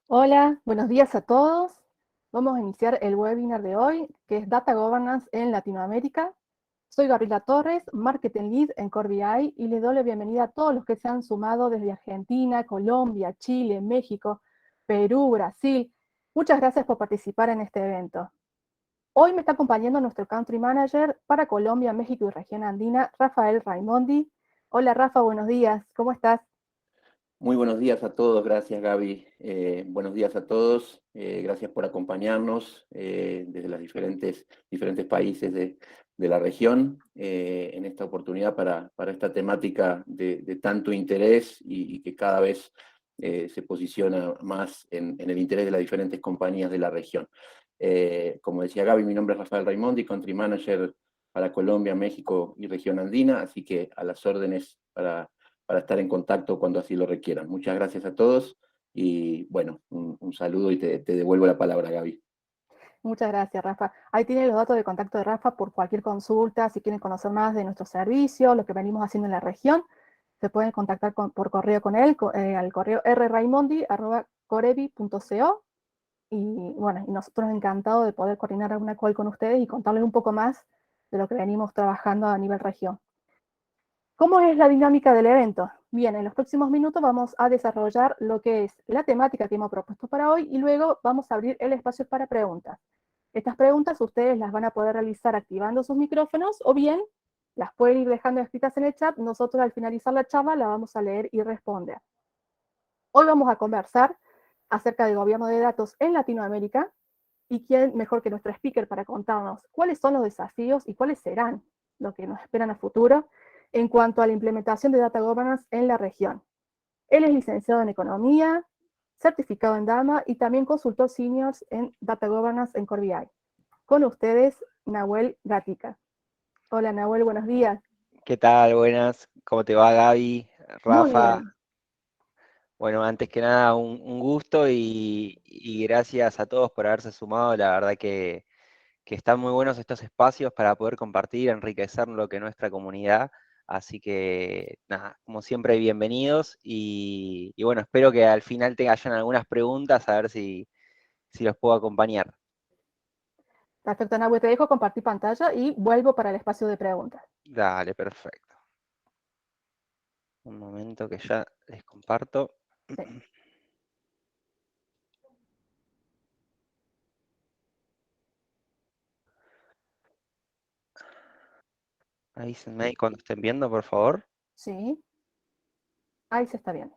Hola, buenos días a todos. Vamos a iniciar el webinar de hoy, que es Data Governance en Latinoamérica. Soy Gabriela Torres, Marketing Lead en Core BI, y les doy la bienvenida a todos los que se han sumado desde Argentina, Colombia, Chile, México, Perú, Brasil. Muchas gracias por participar en este evento. Hoy me está acompañando nuestro Country Manager para Colombia, México y Región Andina, Rafael Raimondi. Hola Rafa, buenos días, ¿cómo estás? Muy buenos días a todos, gracias Gaby. Buenos días a todos, gracias por acompañarnos desde los diferentes países de la región en esta oportunidad para esta temática de tanto interés y que cada vez se posiciona más en el interés de las diferentes compañías de la región. Como decía Gaby, mi nombre es Rafael Raimondi, Country Manager para Colombia, México y Región Andina, así que a las órdenes para estar en contacto cuando así lo requieran. Muchas gracias a todos y bueno, un saludo y te devuelvo la palabra, Gaby. Muchas gracias, Rafa. Ahí tienen los datos de contacto de Rafa por cualquier consulta, si quieren conocer más de nuestro servicio, lo que venimos haciendo en la región, se pueden contactar por correo con él, al correo rraimondi@corebi.co. Y bueno, y nosotros encantados de poder coordinar alguna call con ustedes y contarles un poco más de lo que venimos trabajando a nivel región. ¿Cómo es la dinámica del evento? Bien, en los próximos minutos vamos a desarrollar lo que es la temática que hemos propuesto para hoy y luego vamos a abrir el espacio para preguntas. Estas preguntas ustedes las van a poder realizar activando sus micrófonos o bien las pueden ir dejando escritas en el chat. Nosotros al finalizar la charla la vamos a leer y responder. Hoy vamos a conversar acerca del gobierno de datos en Latinoamérica y quién mejor que nuestro speaker para contarnos cuáles son los desafíos y cuáles serán lo que nos esperan a futuro en cuanto a la implementación de Data Governance en la región. Él es licenciado en Economía, certificado en DAMA y también consultor seniors en Data Governance en Core BI. Con ustedes, Nahuel Gatica. Hola Nahuel, buenos días. ¿Qué tal? Buenas. ¿Cómo te va, Gaby? Muy Rafa. bien. Bueno, antes que nada, un gusto y gracias a todos por haberse sumado. La verdad que están muy buenos estos espacios para poder compartir, enriquecer lo que es nuestra comunidad. Así que, nada, como siempre, bienvenidos. Y bueno, espero que al final hayan algunas preguntas, a ver si los puedo acompañar. Perfecto, Nahuel, te dejo compartir pantalla y vuelvo para el espacio de preguntas. Dale, perfecto. Un momento que ya les comparto. Sí. Avísenme ahí cuando estén viendo, por favor. Sí. Ahí se está viendo.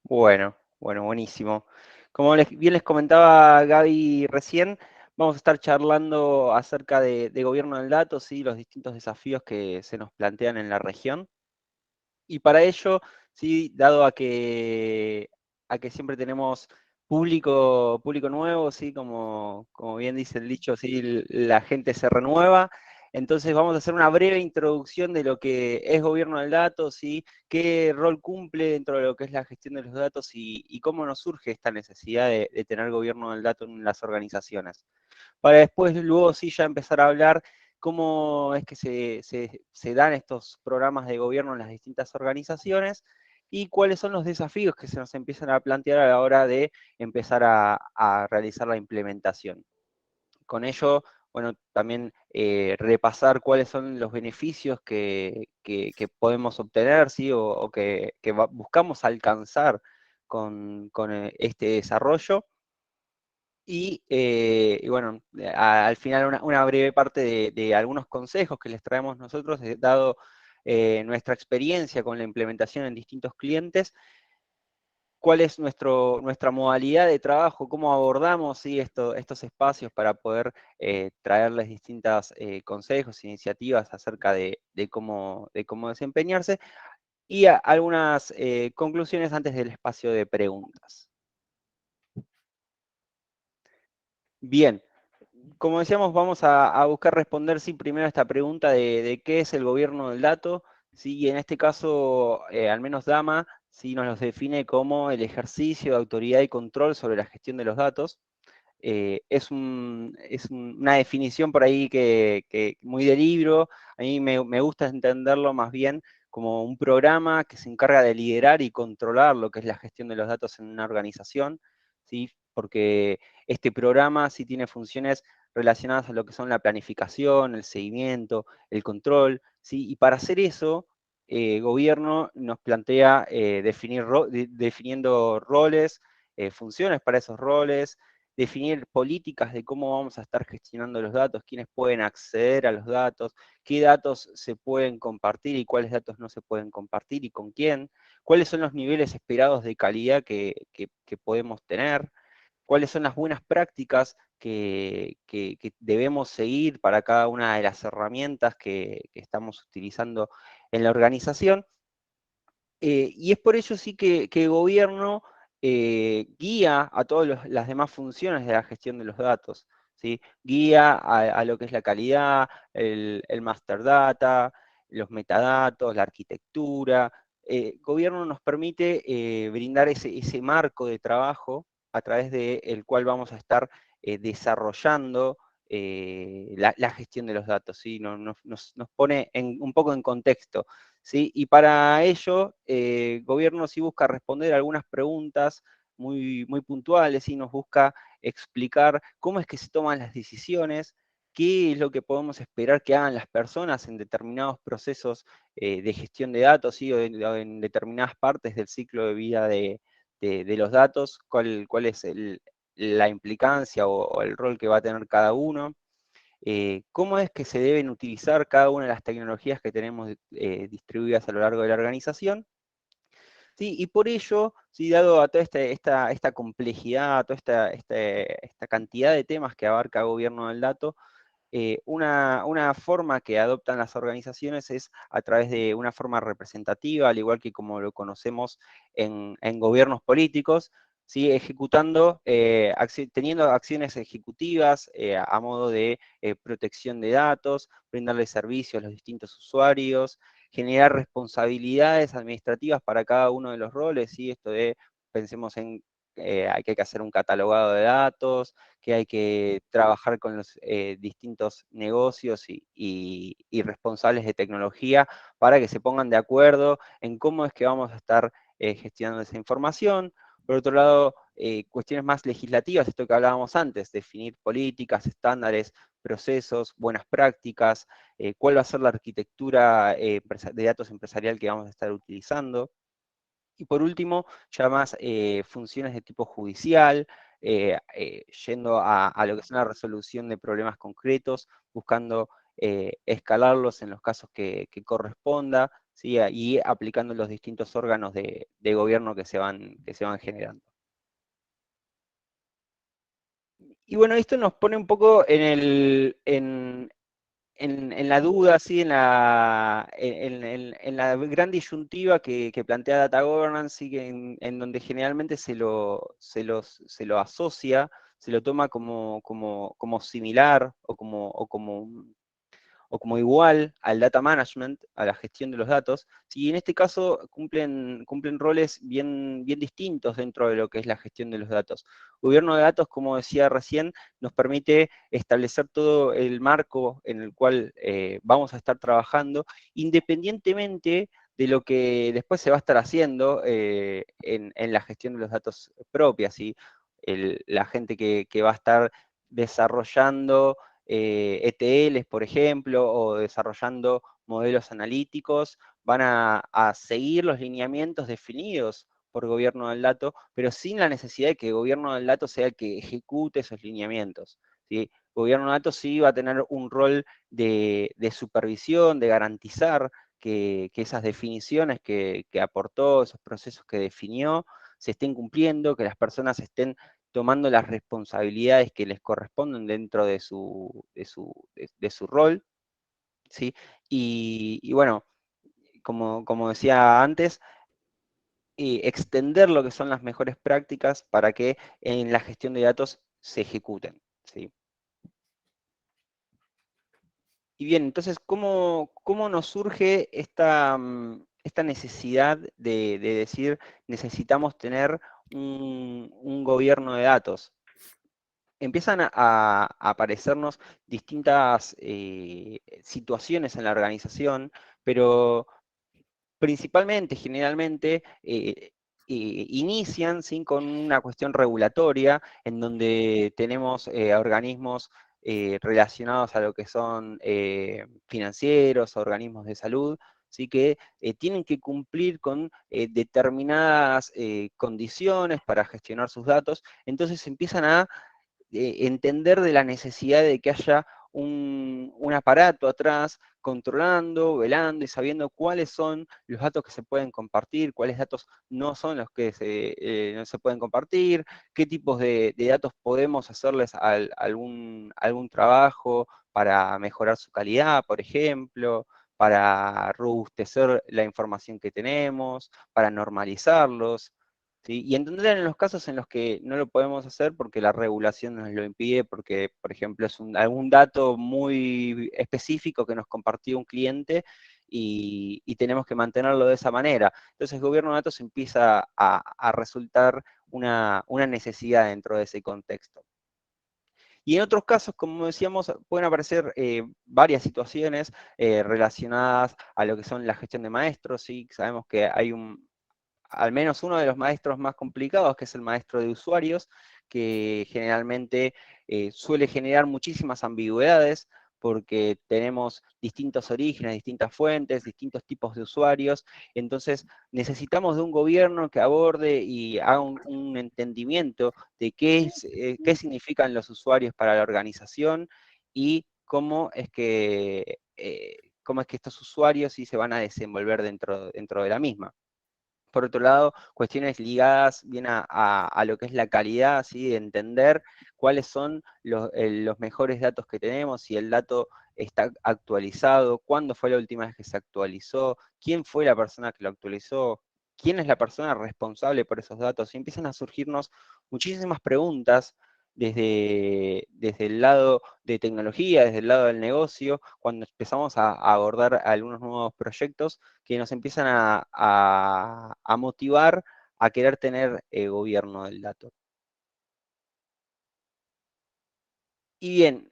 Bueno, buenísimo. Como bien les comentaba Gaby recién, vamos a estar charlando acerca de gobierno del dato, ¿sí? Los distintos desafíos que se nos plantean en la región. Y para ello, sí, dado a que siempre tenemos público nuevo, ¿sí? Como bien dice el dicho, ¿sí? La gente se renueva. Entonces vamos a hacer una breve introducción de lo que es gobierno del dato, ¿sí? Qué rol cumple dentro de lo que es la gestión de los datos y cómo nos surge esta necesidad de tener gobierno del dato en las organizaciones. Para después, luego sí, ya empezar a hablar cómo es que se dan estos programas de gobierno en las distintas organizaciones y cuáles son los desafíos que se nos empiezan a plantear a la hora de empezar a realizar la implementación. Con ello, bueno, también repasar cuáles son los beneficios que podemos obtener, ¿sí? o que buscamos alcanzar con este desarrollo. Y bueno, al final una breve parte de algunos consejos que les traemos nosotros, dado nuestra experiencia con la implementación en distintos clientes, cuál es nuestra modalidad de trabajo, cómo abordamos, ¿sí? Estos espacios para poder traerles distintos consejos, iniciativas acerca de cómo desempeñarse, y algunas conclusiones antes del espacio de preguntas. Bien. Como decíamos, vamos a buscar responder sí, primero a esta pregunta de qué es el gobierno del dato. Sí, y en este caso, al menos DAMA, sí, nos los define como el ejercicio de autoridad y control sobre la gestión de los datos. es una definición por ahí que muy de libro. A mí me gusta entenderlo más bien como un programa que se encarga de liderar y controlar lo que es la gestión de los datos en una organización, ¿sí? Porque este programa sí tiene funciones relacionadas a lo que son la planificación, el seguimiento, el control, ¿sí? Y para hacer eso, gobierno nos plantea definiendo roles, funciones para esos roles, definir políticas de cómo vamos a estar gestionando los datos, quiénes pueden acceder a los datos, qué datos se pueden compartir y cuáles datos no se pueden compartir y con quién, cuáles son los niveles esperados de calidad que podemos tener, cuáles son las buenas prácticas que debemos seguir para cada una de las herramientas que estamos utilizando en la organización. Y es por ello sí que el gobierno guía a todas las demás funciones de la gestión de los datos, ¿sí? Guía a lo que es la calidad, el master data, los metadatos, la arquitectura. Gobierno nos permite brindar ese marco de trabajo a través del cual vamos a estar desarrollando la gestión de los datos, ¿sí? Nos pone un poco en contexto. ¿Sí? Y para ello, el gobierno sí busca responder algunas preguntas muy puntuales, y nos busca explicar cómo es que se toman las decisiones, qué es lo que podemos esperar que hagan las personas en determinados procesos de gestión de datos, ¿sí? O en determinadas partes del ciclo de vida de los datos, cuál es la implicancia o el rol que va a tener cada uno. Cómo es que se deben utilizar cada una de las tecnologías que tenemos distribuidas a lo largo de la organización. ¿Sí? Y por ello, ¿sí? Dado a toda esta complejidad, toda esta cantidad de temas que abarca el gobierno del dato, una forma que adoptan las organizaciones es a través de una forma representativa, al igual que como lo conocemos en gobiernos políticos, ¿sí? Ejecutando, teniendo acciones ejecutivas a modo de protección de datos, brindarle servicios a los distintos usuarios, generar responsabilidades administrativas para cada uno de los roles, ¿sí? Esto de, pensemos en que hay que hacer un catalogado de datos, que hay que trabajar con los distintos negocios y responsables de tecnología para que se pongan de acuerdo en cómo es que vamos a estar gestionando esa información. Por otro lado, cuestiones más legislativas, esto que hablábamos antes, definir políticas, estándares, procesos, buenas prácticas, cuál va a ser la arquitectura de datos empresarial que vamos a estar utilizando. Y por último, ya más funciones de tipo judicial, yendo a lo que es una resolución de problemas concretos, buscando escalarlos en los casos que corresponda, ¿sí? Y aplicando los distintos órganos de gobierno que se van generando. Y bueno, esto nos pone un poco en la duda, ¿sí? en la gran disyuntiva que plantea Data Governance, ¿sí? En donde generalmente se lo asocia, se lo toma como similar o como igual al data management, a la gestión de los datos, y en este caso cumplen roles bien distintos dentro de lo que es la gestión de los datos. Gobierno de datos, como decía recién, nos permite establecer todo el marco en el cual vamos a estar trabajando, independientemente de lo que después se va a estar haciendo en la gestión de los datos propias, ¿sí? La gente que va a estar desarrollando ETLs, por ejemplo, o desarrollando modelos analíticos, van a seguir los lineamientos definidos por gobierno del dato, pero sin la necesidad de que el gobierno del dato sea el que ejecute esos lineamientos, ¿sí? El gobierno del dato sí va a tener un rol de supervisión, de garantizar que esas definiciones que aportó, esos procesos que definió, se estén cumpliendo, que las personas estén tomando las responsabilidades que les corresponden dentro de su rol, ¿sí? Y bueno, como decía antes, extender lo que son las mejores prácticas para que en la gestión de datos se ejecuten, ¿sí? Y bien, entonces, ¿cómo nos surge esta necesidad de decir necesitamos tener un gobierno de datos? empiezan a aparecernos distintas situaciones en la organización, pero principalmente, generalmente, inician, ¿sí?, con una cuestión regulatoria, en donde tenemos organismos relacionados a lo que son financieros, organismos de salud, ¿sí?, que tienen que cumplir con determinadas condiciones para gestionar sus datos. Entonces empiezan a entender de la necesidad de que haya un aparato atrás controlando, velando y sabiendo cuáles son los datos que se pueden compartir, cuáles datos no son los que no se pueden compartir, qué tipos de datos podemos hacerles algún trabajo para mejorar su calidad, por ejemplo, para robustecer la información que tenemos, para normalizarlos. ¿Sí? Y entender en los casos en los que no lo podemos hacer porque la regulación nos lo impide, porque, por ejemplo, es algún dato muy específico que nos compartió un cliente y tenemos que mantenerlo de esa manera. Entonces, el gobierno de datos empieza a resultar una necesidad dentro de ese contexto. Y en otros casos, como decíamos, pueden aparecer varias situaciones relacionadas a lo que son la gestión de maestros. ¿Sí? Sabemos que hay al menos uno de los maestros más complicados, que es el maestro de usuarios, que generalmente suele generar muchísimas ambigüedades, porque tenemos distintos orígenes, distintas fuentes, distintos tipos de usuarios. Entonces necesitamos de un gobierno que aborde y haga un entendimiento de qué significan los usuarios para la organización y cómo es que estos usuarios sí se van a desenvolver dentro de la misma. Por otro lado, cuestiones ligadas bien a lo que es la calidad, ¿sí?, de entender cuáles son los mejores datos que tenemos, si el dato está actualizado, cuándo fue la última vez que se actualizó, quién fue la persona que lo actualizó, quién es la persona responsable por esos datos. Y empiezan a surgirnos muchísimas preguntas desde el lado de tecnología, desde el lado del negocio, cuando empezamos a abordar algunos nuevos proyectos que nos empiezan a motivar a querer tener gobierno del dato. Y bien,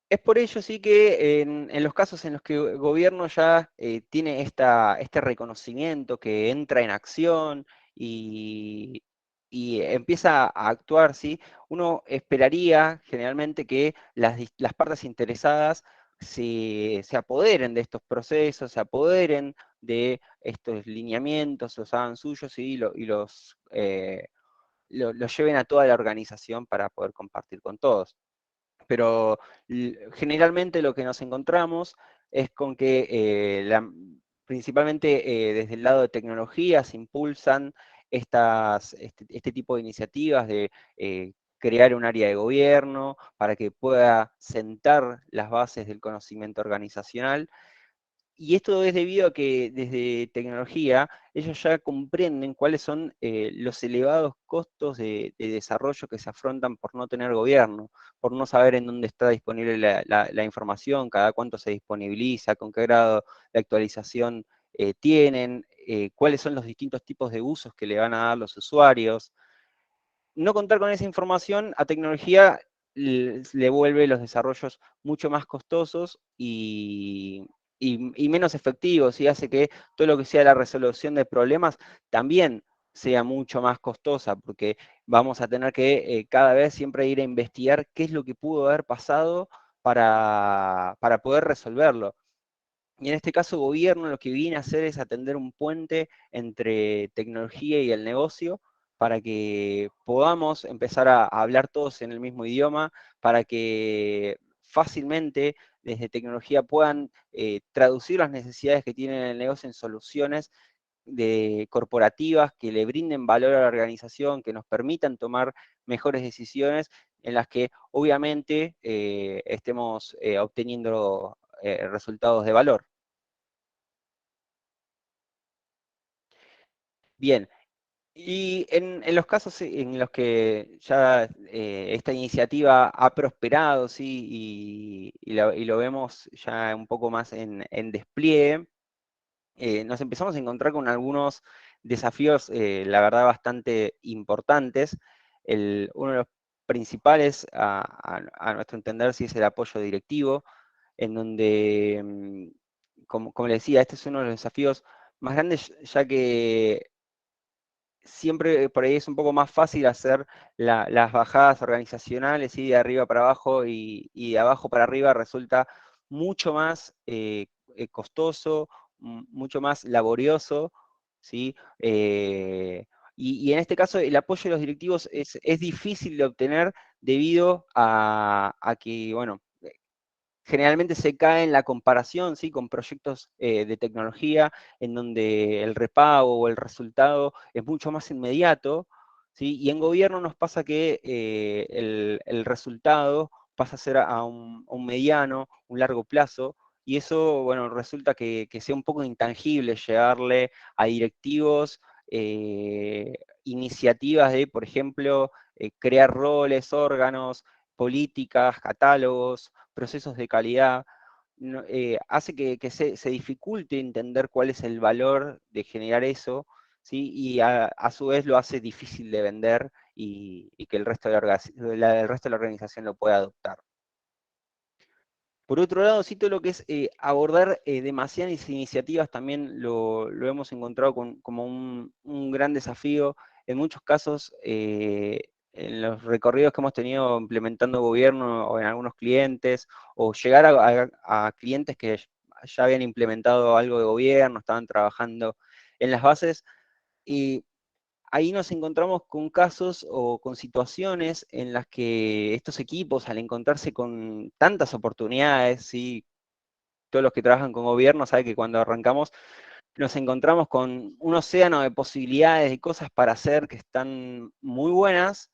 es por ello sí que en los casos en los que el gobierno ya tiene este reconocimiento, que entra en acción y, y empieza a actuar, ¿sí?, uno esperaría generalmente que las partes interesadas se apoderen de estos procesos, se apoderen de estos lineamientos, los hagan suyos, ¿sí?, los lleven a toda la organización para poder compartir con todos. Pero generalmente lo que nos encontramos es con que principalmente desde el lado de tecnología se impulsan este tipo de iniciativas de crear un área de gobierno para que pueda sentar las bases del conocimiento organizacional. Y esto es debido a que desde tecnología ellos ya comprenden cuáles son los elevados costos de desarrollo que se afrontan por no tener gobierno, por no saber en dónde está disponible la información, cada cuánto se disponibiliza, con qué grado de actualización tienen, cuáles son los distintos tipos de usos que le van a dar los usuarios. No contar con esa información a tecnología le vuelve los desarrollos mucho más costosos y menos efectivos, y hace que todo lo que sea la resolución de problemas también sea mucho más costosa, porque vamos a tener que cada vez siempre ir a investigar qué es lo que pudo haber pasado para poder resolverlo. Y en este caso, gobierno lo que viene a hacer es atender un puente entre tecnología y el negocio para que podamos empezar a hablar todos en el mismo idioma, para que fácilmente desde tecnología puedan traducir las necesidades que tiene el negocio en soluciones corporativas que le brinden valor a la organización, que nos permitan tomar mejores decisiones, en las que obviamente estemos obteniendo resultados de valor. Bien, y en los casos en los que ya esta iniciativa ha prosperado, ¿sí?, y lo vemos ya un poco más en despliegue, nos empezamos a encontrar con algunos desafíos, la verdad, bastante importantes. Uno de los principales, a nuestro entender, sí es el apoyo directivo, en donde, como le decía, este es uno de los desafíos más grandes, ya que siempre por ahí es un poco más fácil hacer las bajadas organizacionales, ¿sí? De arriba para abajo y de abajo para arriba resulta mucho más costoso, mucho más laborioso, ¿sí? Y en este caso el apoyo de los directivos es difícil de obtener debido a que, bueno, generalmente se cae en la comparación, ¿sí? Con proyectos de tecnología en donde el repago o el resultado es mucho más inmediato, ¿sí? Y en gobierno nos pasa que el resultado pasa a ser a un mediano, un largo plazo, y eso, bueno, resulta que sea un poco intangible llegarle a directivos iniciativas de, por ejemplo, crear roles, órganos, políticas, catálogos, procesos de calidad, hace que se dificulte entender cuál es el valor de generar eso, ¿sí? Y a su vez lo hace difícil de vender y que el resto de el resto de la organización lo pueda adoptar. Por otro lado, sí, todo lo que es abordar demasiadas iniciativas también lo hemos encontrado como un gran desafío. En muchos casos, en los recorridos que hemos tenido implementando gobierno o en algunos clientes, o llegar a clientes que ya habían implementado algo de gobierno, estaban trabajando en las bases, y ahí nos encontramos con casos o con situaciones en las que estos equipos, al encontrarse con tantas oportunidades, ¿sí? Todos los que trabajan con gobierno saben que cuando arrancamos nos encontramos con un océano de posibilidades, de cosas para hacer que están muy buenas,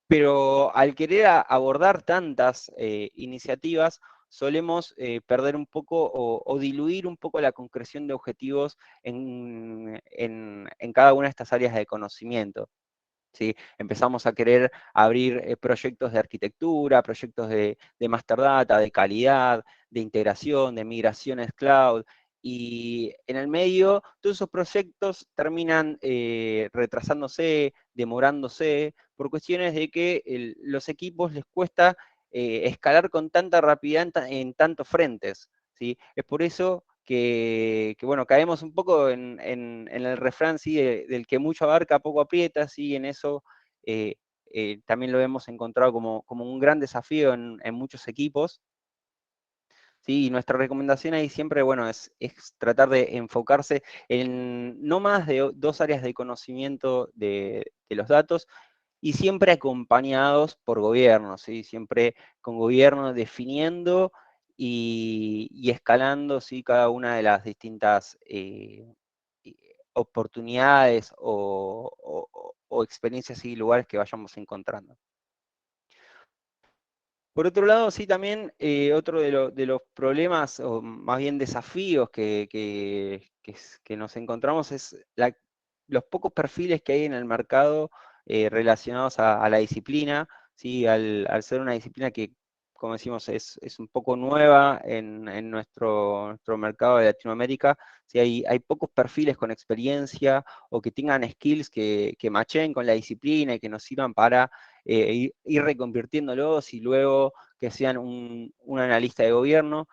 pero al querer abordar tantas iniciativas, solemos perder un poco o diluir un poco la concreción de objetivos en cada una de estas áreas de conocimiento. ¿Sí? Empezamos a querer abrir proyectos de arquitectura, proyectos de master data, de calidad, de integración, de migraciones cloud, y en el medio todos esos proyectos terminan retrasándose, demorándose, por cuestiones de que los equipos les cuesta escalar con tanta rapidez en tantos frentes, ¿sí? Es por eso bueno, caemos un poco en el refrán, ¿sí? Del que mucho abarca, poco aprieta, ¿sí? En eso también lo hemos encontrado como un gran desafío en muchos equipos. ¿Sí? Y nuestra recomendación ahí siempre, bueno, es tratar de enfocarse en no más de 2 áreas de conocimiento de los datos, y siempre acompañados por gobiernos, ¿sí? Siempre con gobierno definiendo y escalando, ¿sí? Cada una de las distintas oportunidades o experiencias y lugares que vayamos encontrando. Por otro lado, sí, también otro de los problemas, o más bien desafíos que nos encontramos es los pocos perfiles que hay en el mercado relacionados a la disciplina, ¿sí? Al ser una disciplina que, como decimos, es un poco nueva en nuestro mercado de Latinoamérica, ¿sí? Hay pocos perfiles con experiencia o que tengan skills que matchen con la disciplina y que nos sirvan para ir reconvirtiéndolos y luego que sean un analista de gobierno,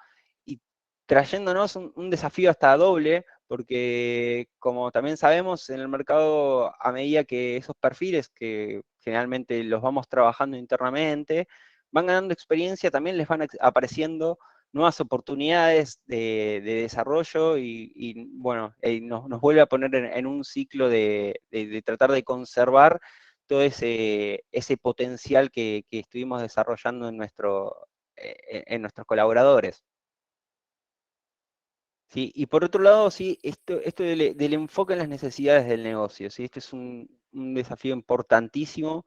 y trayéndonos un desafío hasta doble, porque como también sabemos, en el mercado, a medida que esos perfiles, que generalmente los vamos trabajando internamente, van ganando experiencia, también les van apareciendo nuevas oportunidades de desarrollo y bueno, nos vuelve a poner en un ciclo de tratar de conservar todo ese potencial que estuvimos desarrollando en nuestros colaboradores. ¿Sí? Y por otro lado, sí, esto del enfoque en las necesidades del negocio, ¿sí? Este es un desafío importantísimo,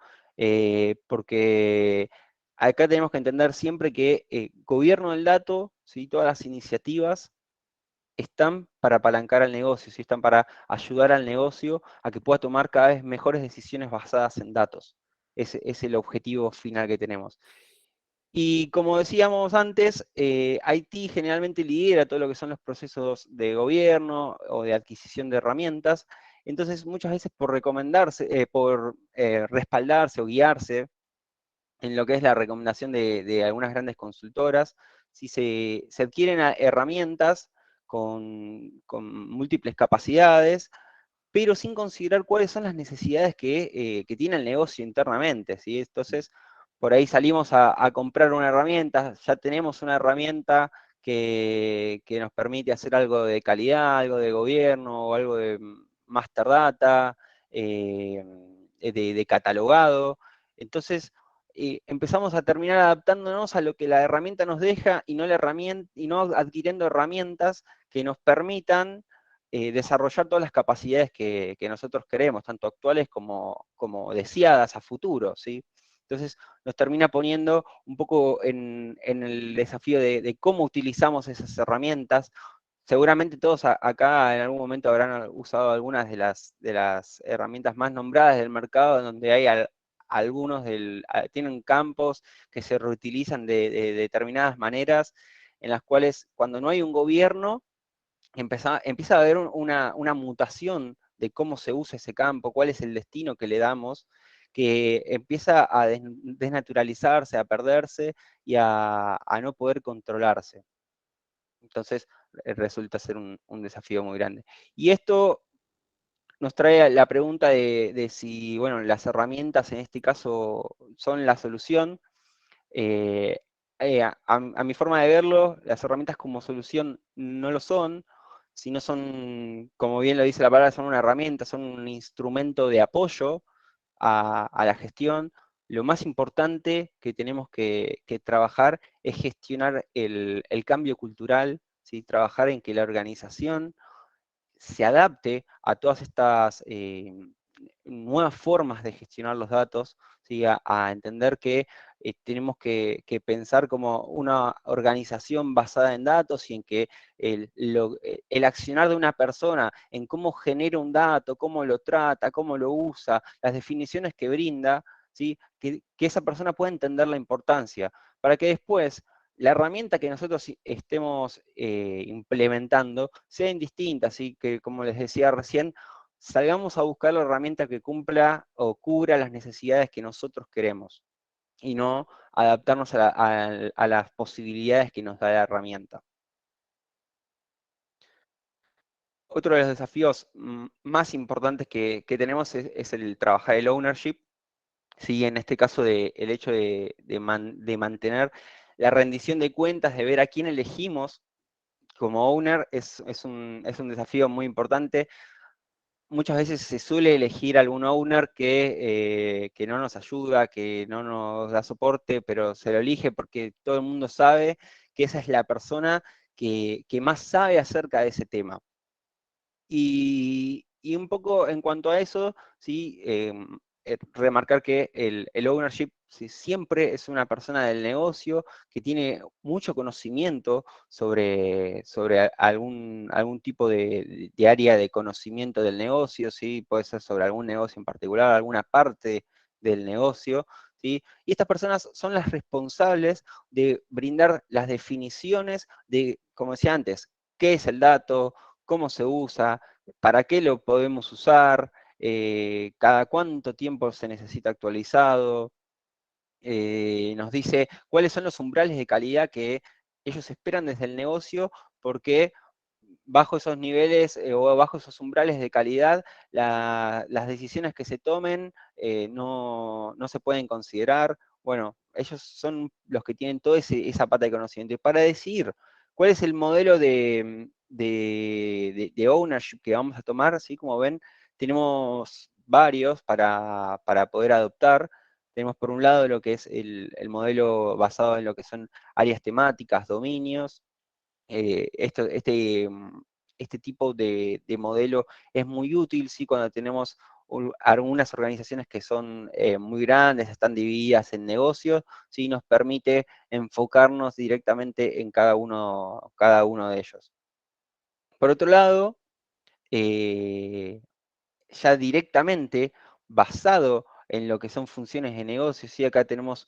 porque acá tenemos que entender siempre que gobierno del dato, ¿sí? Todas las iniciativas están para apalancar al negocio, ¿sí? Están para ayudar al negocio a que pueda tomar cada vez mejores decisiones basadas en datos. Ese es el objetivo final que tenemos. Y como decíamos antes, IT generalmente lidera todo lo que son los procesos de gobierno o de adquisición de herramientas, Entonces, muchas veces por respaldarse o guiarse en lo que es la recomendación de algunas grandes consultoras, si se adquieren herramientas con múltiples capacidades, pero sin considerar cuáles son las necesidades que tiene el negocio internamente, ¿sí? Entonces, por ahí salimos a comprar una herramienta, ya tenemos una herramienta que nos permite hacer algo de calidad, algo de gobierno, o algo de master data, de catalogado. Entonces, empezamos a terminar adaptándonos a lo que la herramienta nos deja y no adquiriendo herramientas que nos permitan desarrollar todas las capacidades que nosotros queremos, tanto actuales como deseadas a futuro, ¿sí? Entonces nos termina poniendo un poco en el desafío de cómo utilizamos esas herramientas. Seguramente todos acá en algún momento habrán usado algunas de las herramientas más nombradas del mercado, donde hay algunos tienen campos que se reutilizan de determinadas maneras, en las cuales cuando no hay un gobierno, empieza a haber una mutación de cómo se usa ese campo, cuál es el destino que le damos, que empieza a desnaturalizarse, a perderse y a no poder controlarse. Entonces resulta ser un desafío muy grande. Y esto nos trae la pregunta de si, bueno, las herramientas en este caso son la solución. A mi forma de verlo, las herramientas como solución no lo son, sino son, como bien lo dice la palabra, son una herramienta, son un instrumento de apoyo a la gestión. Lo más importante que tenemos que trabajar es gestionar el cambio cultural, ¿sí? Trabajar en que la organización se adapte a todas estas nuevas formas de gestionar los datos, ¿sí? A entender que tenemos que pensar como una organización basada en datos y en que el accionar de una persona, en cómo genera un dato, cómo lo trata, cómo lo usa, las definiciones que brinda, ¿sí? Que esa persona pueda entender la importancia, para que después la herramienta que nosotros estemos implementando sea indistinta, así que como les decía recién, salgamos a buscar la herramienta que cumpla o cubra las necesidades que nosotros queremos y no adaptarnos a las posibilidades que nos da la herramienta. Otro de los desafíos más importantes que tenemos es el trabajar el ownership, ¿sí? En este caso el hecho de mantener la rendición de cuentas, de ver a quién elegimos como owner, es un desafío muy importante. Muchas veces se suele elegir algún owner que no nos ayuda, que no nos da soporte, pero se lo elige porque todo el mundo sabe que esa es la persona que más sabe acerca de ese tema. Y un poco en cuanto a eso, ¿sí? Remarcar que el ownership siempre es una persona del negocio que tiene mucho conocimiento sobre algún tipo de área de conocimiento del negocio, ¿sí? Puede ser sobre algún negocio en particular, alguna parte del negocio, ¿sí? Y estas personas son las responsables de brindar las definiciones de, como decía antes, qué es el dato, cómo se usa, para qué lo podemos usar, cada cuánto tiempo se necesita actualizado, nos dice cuáles son los umbrales de calidad que ellos esperan desde el negocio, porque bajo esos niveles o bajo esos umbrales de calidad, las decisiones que se tomen no se pueden considerar. Bueno, ellos son los que tienen toda esa pata de conocimiento. Y para decidir cuál es el modelo de ownership que vamos a tomar, ¿sí? Como ven, tenemos varios para poder adoptar. Tenemos por un lado lo que es el modelo basado en lo que son áreas temáticas, dominios. Este tipo de modelo es muy útil, ¿sí? Cuando tenemos algunas organizaciones que son muy grandes, están divididas en negocios, ¿sí? Nos permite enfocarnos directamente en cada uno de ellos. Por otro lado, ya directamente basado en lo que son funciones de negocio, ¿sí? Acá tenemos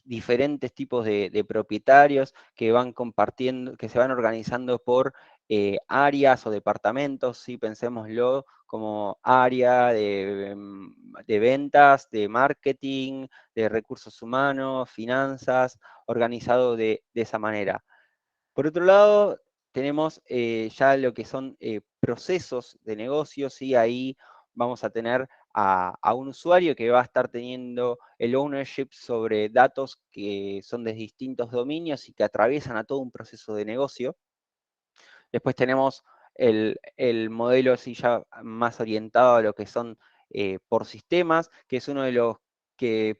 diferentes tipos de propietarios que van compartiendo, que se van organizando por áreas o departamentos, ¿sí? Pensémoslo como área de ventas, de marketing, de recursos humanos, finanzas, organizado de esa manera. Por otro lado, tenemos ya lo que son procesos de negocios, y ahí vamos a tener a un usuario que va a estar teniendo el ownership sobre datos que son de distintos dominios y que atraviesan a todo un proceso de negocio. Después tenemos el modelo así ya más orientado a lo que son por sistemas, que es uno de los que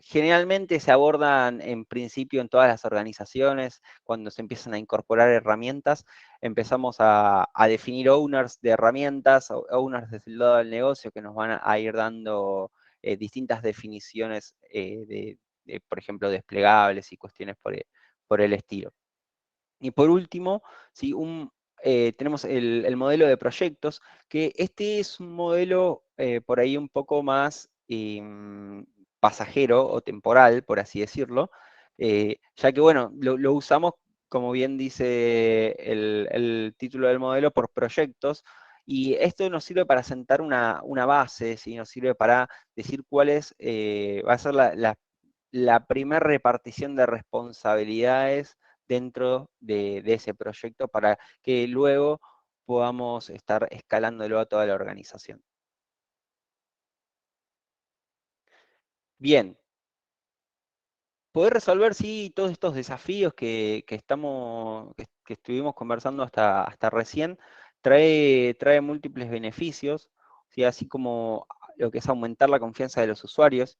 generalmente se abordan en principio en todas las organizaciones. Cuando se empiezan a incorporar herramientas, empezamos a definir owners de herramientas, owners del lado del negocio, que nos van a ir dando distintas definiciones por ejemplo, desplegables y cuestiones por el estilo. Y por último, ¿sí? Tenemos el modelo de proyectos, que este es un modelo por ahí un poco más pasajero o temporal, por así decirlo, ya que, bueno, lo usamos, como bien dice el título del modelo, por proyectos, y esto nos sirve para sentar una base, ¿sí? Nos sirve para decir cuál va a ser la primera repartición de responsabilidades dentro de ese proyecto, para que luego podamos estar escalándolo a toda la organización. Bien. Poder resolver, sí, todos estos desafíos que estuvimos conversando hasta recién, trae múltiples beneficios, ¿sí? Así como lo que es aumentar la confianza de los usuarios,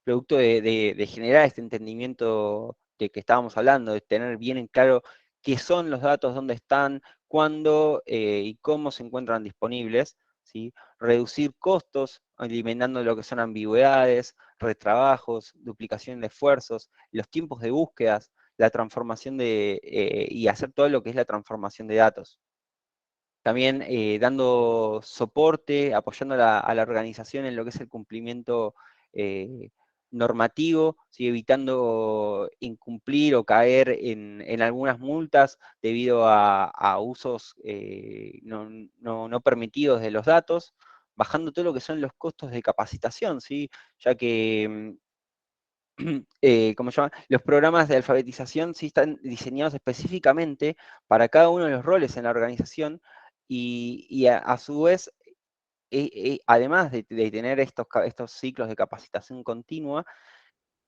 producto de generar este entendimiento de que estábamos hablando, de tener bien en claro qué son los datos, dónde están, cuándo y cómo se encuentran disponibles, ¿sí? Reducir costos, eliminando lo que son ambigüedades, retrabajos, duplicación de esfuerzos, los tiempos de búsquedas, la transformación y hacer todo lo que es la transformación de datos. También dando soporte, apoyando a la organización en lo que es el cumplimiento normativo, ¿sí? Evitando incumplir o caer en algunas multas debido a usos no permitidos de los datos, bajando todo lo que son los costos de capacitación, ¿sí? Ya que ¿cómo se llama? Los programas de alfabetización sí están diseñados específicamente para cada uno de los roles en la organización, y a su vez, además de tener estos ciclos de capacitación continua,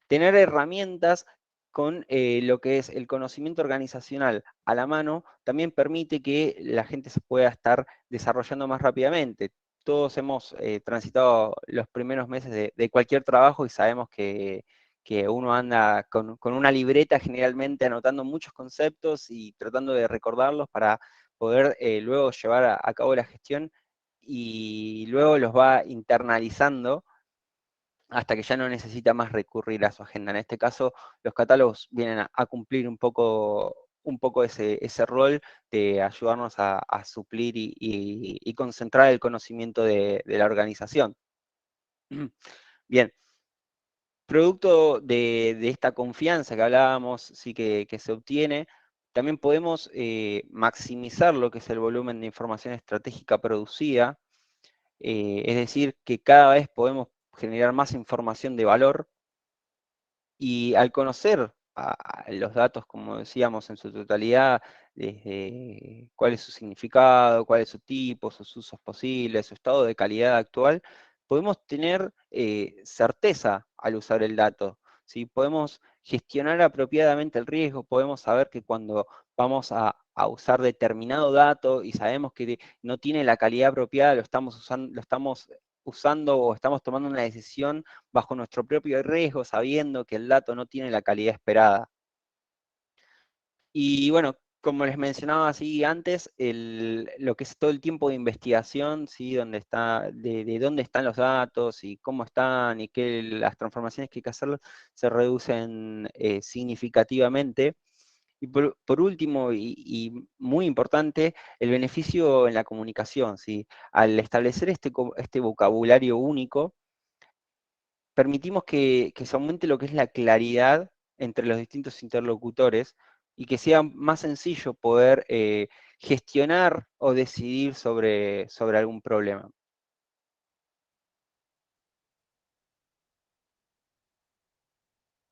tener herramientas con lo que es el conocimiento organizacional a la mano también permite que la gente se pueda estar desarrollando más rápidamente. Todos hemos transitado los primeros meses de cualquier trabajo y sabemos que uno anda con una libreta generalmente anotando muchos conceptos y tratando de recordarlos para poder luego llevar a cabo la gestión, y luego los va internalizando hasta que ya no necesita más recurrir a su agenda. En este caso, los catálogos vienen a cumplir un poco ese rol de ayudarnos a suplir y concentrar el conocimiento de la organización. Bien, producto de esta confianza que hablábamos, sí, que se obtiene, también podemos maximizar lo que es el volumen de información estratégica producida, es decir, que cada vez podemos generar más información de valor. Y al conocer los datos, como decíamos, en su totalidad, desde cuál es su significado, cuál es su tipo, sus usos posibles, su estado de calidad actual, podemos tener certeza al usar el dato, ¿sí? Podemos gestionar apropiadamente el riesgo, podemos saber que cuando vamos a usar determinado dato y sabemos que no tiene la calidad apropiada, lo estamos usando o estamos tomando una decisión bajo nuestro propio riesgo, sabiendo que el dato no tiene la calidad esperada. Y bueno, como les mencionaba así antes, lo que es todo el tiempo de investigación, ¿sí? De dónde están los datos y cómo están y que las transformaciones que hay que hacer se reducen significativamente. Y por último, y muy importante, el beneficio en la comunicación, ¿sí? Al establecer este vocabulario único, permitimos que se aumente lo que es la claridad entre los distintos interlocutores, y que sea más sencillo poder gestionar o decidir sobre algún problema.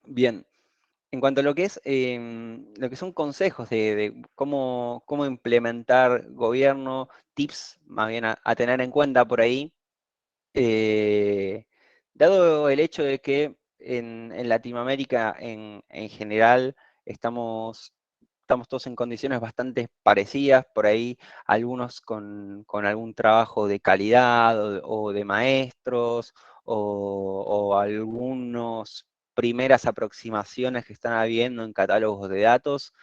Bien, en cuanto a lo que es lo que son consejos de cómo implementar gobierno, tips más bien a tener en cuenta por ahí, dado el hecho de que en Latinoamérica en general estamos todos en condiciones bastante parecidas, por ahí algunos con algún trabajo de calidad o de maestros o algunos primeras aproximaciones que están habiendo en catálogos de datos.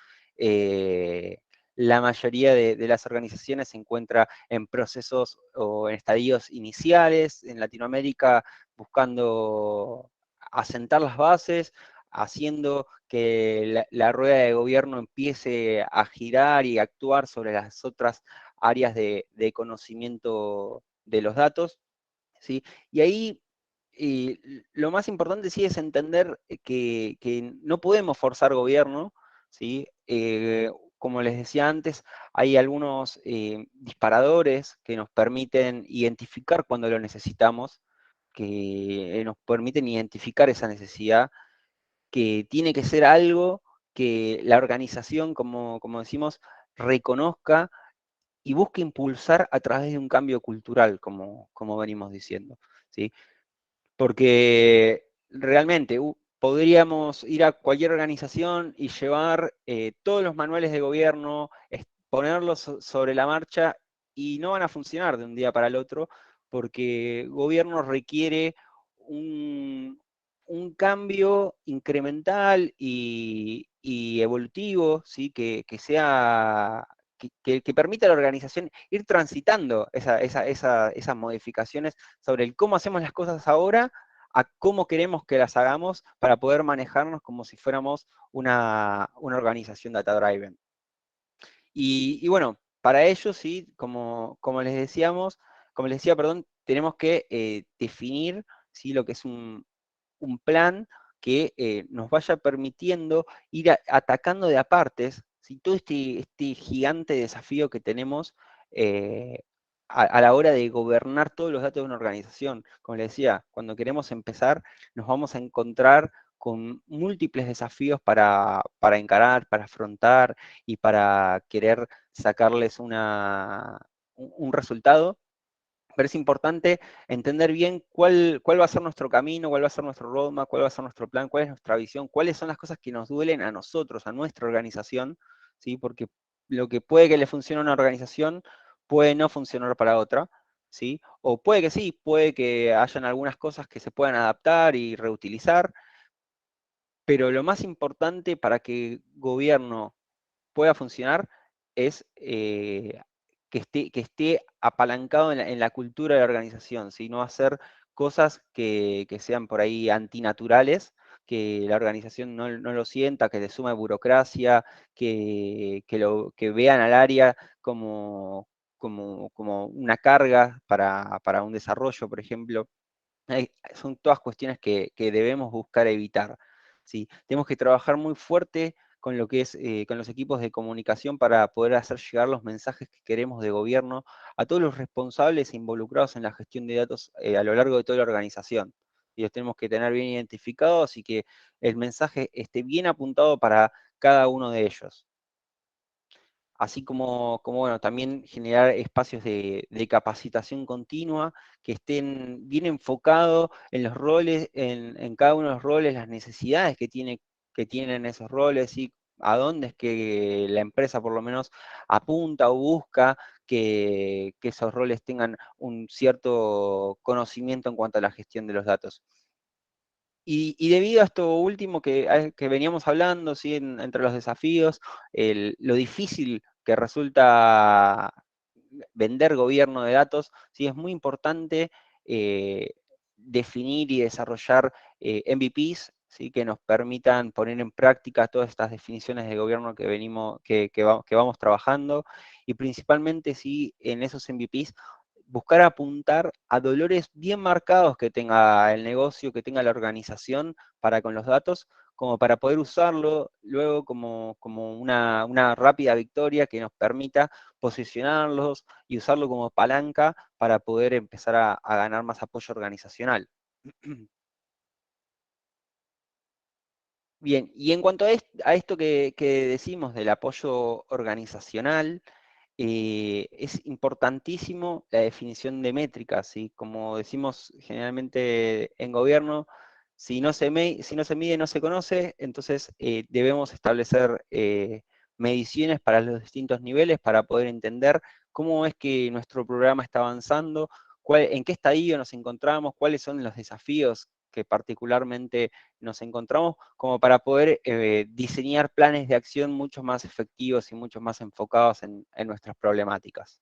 eh, la mayoría de las organizaciones se encuentra en procesos o en estadios iniciales, en Latinoamérica buscando asentar las bases, haciendo que la rueda de gobierno empiece a girar y a actuar sobre las otras áreas de conocimiento de los datos, ¿sí? Y ahí lo más importante sí es entender que no podemos forzar gobierno, ¿sí? Como les decía antes, hay algunos disparadores que nos permiten identificar cuando lo necesitamos, que nos permiten identificar esa necesidad, que tiene que ser algo que la organización, como decimos, reconozca y busque impulsar a través de un cambio cultural, como venimos diciendo, ¿sí? Porque realmente podríamos ir a cualquier organización y llevar todos los manuales de gobierno, ponerlos sobre la marcha y no van a funcionar de un día para el otro, porque gobierno requiere un, un cambio incremental y evolutivo, ¿sí? Que sea que permita a la organización ir transitando esas modificaciones sobre el cómo hacemos las cosas ahora a cómo queremos que las hagamos para poder manejarnos como si fuéramos una organización data-driven. Y bueno, para ello, sí, como les decíamos, como les decía, perdón, tenemos que definir, ¿sí?, lo que es un plan que nos vaya permitiendo ir atacando de a partes, ¿sí?, todo este gigante desafío que tenemos a la hora de gobernar todos los datos de una organización. Como les decía, cuando queremos empezar, nos vamos a encontrar con múltiples desafíos para encarar, para afrontar y para querer sacarles un resultado. Pero es importante entender bien cuál va a ser nuestro camino, cuál va a ser nuestro roadmap, cuál va a ser nuestro plan, cuál es nuestra visión, cuáles son las cosas que nos duelen a nosotros, a nuestra organización, ¿sí? Porque lo que puede que le funcione a una organización puede no funcionar para otra, ¿sí? O puede que sí, puede que hayan algunas cosas que se puedan adaptar y reutilizar, pero lo más importante para que el gobierno pueda funcionar es que esté apalancado en la cultura de la organización, ¿sí? No hacer cosas que sean por ahí antinaturales, que la organización no lo sienta, que le sume burocracia, que vean al área como una carga para un desarrollo, por ejemplo. Son todas cuestiones que debemos buscar evitar, ¿sí? Tenemos que trabajar muy fuerte con lo que es con los equipos de comunicación para poder hacer llegar los mensajes que queremos de gobierno a todos los responsables e involucrados en la gestión de datos a lo largo de toda la organización. Y los tenemos que tener bien identificados y que el mensaje esté bien apuntado para cada uno de ellos. Así como bueno, también generar espacios de capacitación continua que estén bien enfocados en los roles, en cada uno de los roles, las necesidades que tienen esos roles y a dónde es que la empresa por lo menos apunta o busca que esos roles tengan un cierto conocimiento en cuanto a la gestión de los datos. Y debido a esto último que veníamos hablando, ¿sí?, entre los desafíos, lo difícil que resulta vender gobierno de datos, ¿sí?, es muy importante definir y desarrollar MVPs, ¿sí?, que nos permitan poner en práctica todas estas definiciones de gobierno que vamos trabajando, y principalmente, sí, en esos MVPs buscar apuntar a dolores bien marcados que tenga el negocio, que tenga la organización para con los datos, como para poder usarlo luego como una rápida victoria que nos permita posicionarlos y usarlo como palanca para poder empezar a ganar más apoyo organizacional. Bien, y en cuanto a esto que decimos del apoyo organizacional, es importantísimo la definición de métricas, ¿sí? Como decimos generalmente en gobierno, si no se mide, no se conoce, entonces debemos establecer mediciones para los distintos niveles para poder entender cómo es que nuestro programa está avanzando, en qué estadio nos encontramos, cuáles son los desafíos que particularmente nos encontramos, como para poder diseñar planes de acción mucho más efectivos y mucho más enfocados en nuestras problemáticas.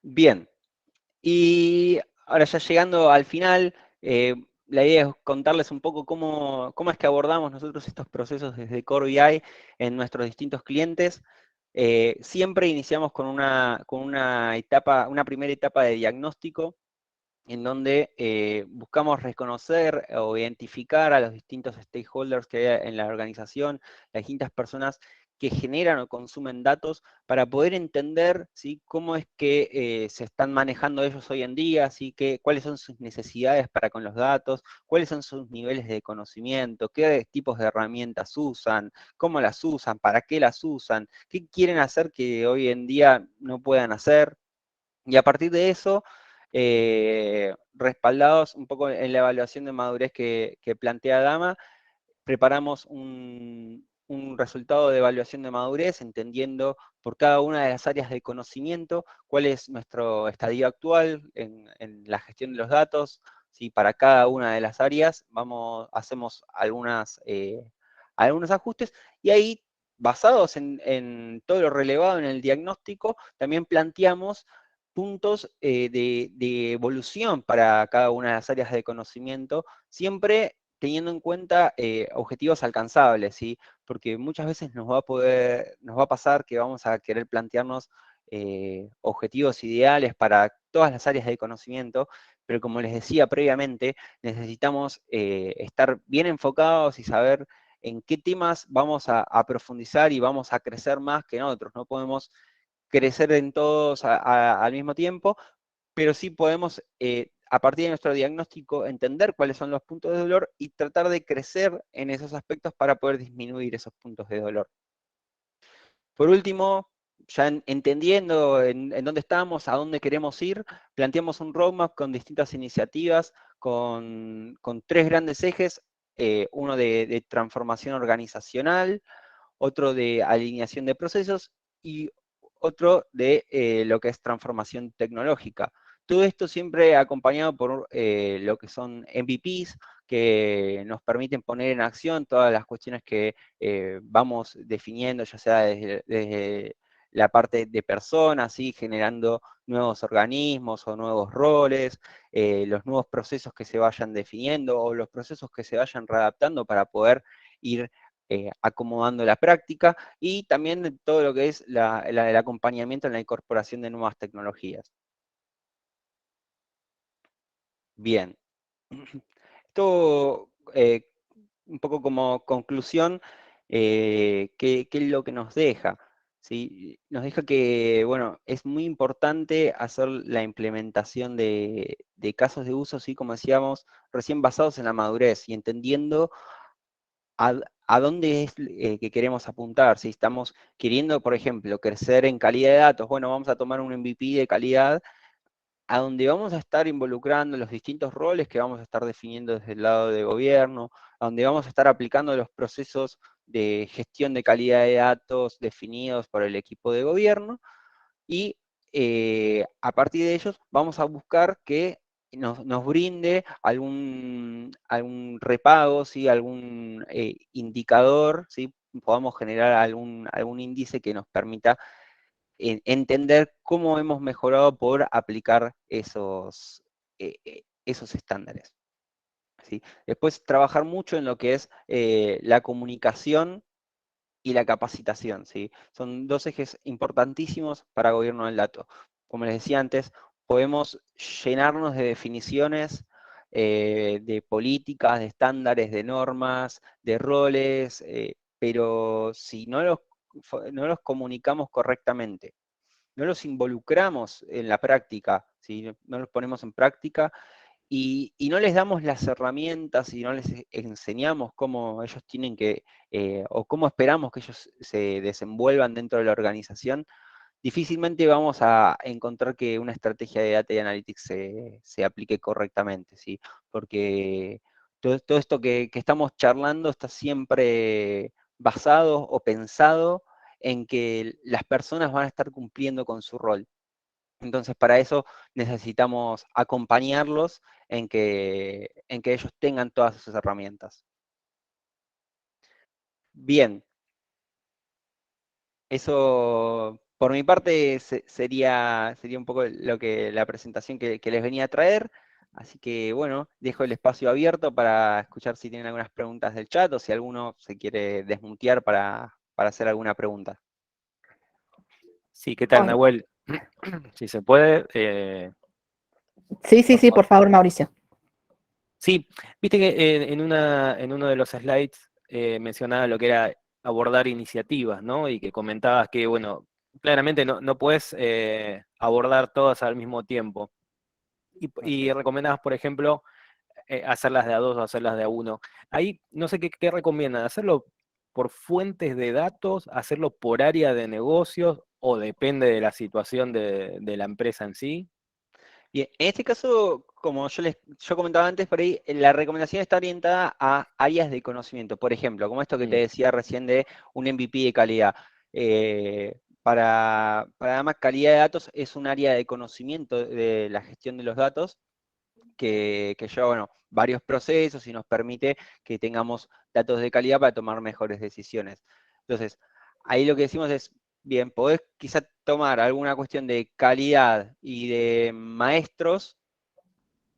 Bien, y ahora ya llegando al final, la idea es contarles un poco cómo es que abordamos nosotros estos procesos desde Core BI en nuestros distintos clientes. Siempre iniciamos con una primera etapa de diagnóstico, en donde buscamos reconocer o identificar a los distintos stakeholders que hay en la organización, las distintas personas que generan o consumen datos, para poder entender, ¿sí?, cómo es que se están manejando ellos hoy en día, ¿sí?, cuáles son sus necesidades para con los datos, cuáles son sus niveles de conocimiento, qué tipos de herramientas usan, cómo las usan, para qué las usan, qué quieren hacer que hoy en día no puedan hacer. Y a partir de eso, respaldados un poco en la evaluación de madurez que plantea Dama, preparamos un resultado de evaluación de madurez, entendiendo por cada una de las áreas de conocimiento cuál es nuestro estadio actual en la gestión de los datos. ¿Sí? Para cada una de las áreas hacemos algunos ajustes, y ahí, basados en todo lo relevado en el diagnóstico, también planteamos puntos de evolución para cada una de las áreas de conocimiento, siempre teniendo en cuenta objetivos alcanzables, ¿sí? Porque muchas veces nos va a pasar que vamos a querer plantearnos objetivos ideales para todas las áreas de conocimiento, pero como les decía previamente, necesitamos estar bien enfocados y saber en qué temas vamos a profundizar y vamos a crecer más que en otros. No podemos crecer en todos al mismo tiempo, pero sí podemos, a partir de nuestro diagnóstico, entender cuáles son los puntos de dolor y tratar de crecer en esos aspectos para poder disminuir esos puntos de dolor. Por último, ya entendiendo en dónde estamos, a dónde queremos ir, planteamos un roadmap con distintas iniciativas, con tres grandes ejes, uno de transformación organizacional, otro de alineación de procesos y otro de lo que es transformación tecnológica. Todo esto siempre acompañado por lo que son MVPs, que nos permiten poner en acción todas las cuestiones que vamos definiendo, ya sea desde la parte de personas, ¿sí?, generando nuevos organismos o nuevos roles, los nuevos procesos que se vayan definiendo o los procesos que se vayan readaptando para poder ir acomodando la práctica, y también todo lo que es el acompañamiento en la incorporación de nuevas tecnologías. Bien. Esto, un poco como conclusión, ¿qué es lo que nos deja? ¿Sí? Nos deja que, bueno, es muy importante hacer la implementación de casos de uso, ¿sí?, como decíamos, recién basados en la madurez y entendiendo a dónde es que queremos apuntar. Si estamos queriendo, por ejemplo, crecer en calidad de datos, bueno, vamos a tomar un MVP de calidad, a donde vamos a estar involucrando los distintos roles que vamos a estar definiendo desde el lado de gobierno, a donde vamos a estar aplicando los procesos de gestión de calidad de datos definidos por el equipo de gobierno, y a partir de ellos vamos a buscar que nos brinde algún repago, ¿sí?, algún indicador, ¿sí?, podamos generar algún índice que nos permita entender cómo hemos mejorado por aplicar esos estándares, ¿sí? Después, trabajar mucho en lo que es la comunicación y la capacitación, ¿sí? Son dos ejes importantísimos para gobierno del dato. Como les decía antes, podemos llenarnos de definiciones, de políticas, de estándares, de normas, de roles, pero si no los comunicamos correctamente, no los involucramos en la práctica, ¿sí? No los ponemos en práctica y no les damos las herramientas y no les enseñamos cómo ellos tienen que, o cómo esperamos que ellos se desenvuelvan dentro de la organización, difícilmente vamos a encontrar que una estrategia de Data y Analytics se aplique correctamente, ¿sí? Porque todo esto que estamos charlando está siempre basado o pensado en que las personas van a estar cumpliendo con su rol. Entonces, para eso necesitamos acompañarlos en que ellos tengan todas esas herramientas. Bien, eso por mi parte sería un poco la presentación que les venía a traer. Así que bueno, dejo el espacio abierto para escuchar si tienen algunas preguntas del chat o si alguno se quiere desmutear para hacer alguna pregunta. Sí, ¿qué tal, Hola. Nahuel? Si se puede. Sí, por favor, Mauricio. Sí, viste que en uno de los slides mencionaba lo que era abordar iniciativas, ¿no? Y que comentabas que, bueno, claramente no puedes abordar todas al mismo tiempo. Y recomendabas, por ejemplo, hacerlas de a dos o hacerlas de a uno. Ahí, no sé qué recomiendan, hacerlo por fuentes de datos, hacerlo por área de negocios, o depende de la situación de la empresa en sí. Bien, en este caso, como yo comentaba antes, por ahí la recomendación está orientada a áreas de conocimiento. Por ejemplo, como esto que te decía recién de un MVP de calidad. Para además, calidad de datos es un área de conocimiento de la gestión de los datos que lleva, bueno, varios procesos y nos permite que tengamos datos de calidad para tomar mejores decisiones. Entonces, ahí lo que decimos es, bien, podés quizá tomar alguna cuestión de calidad y de maestros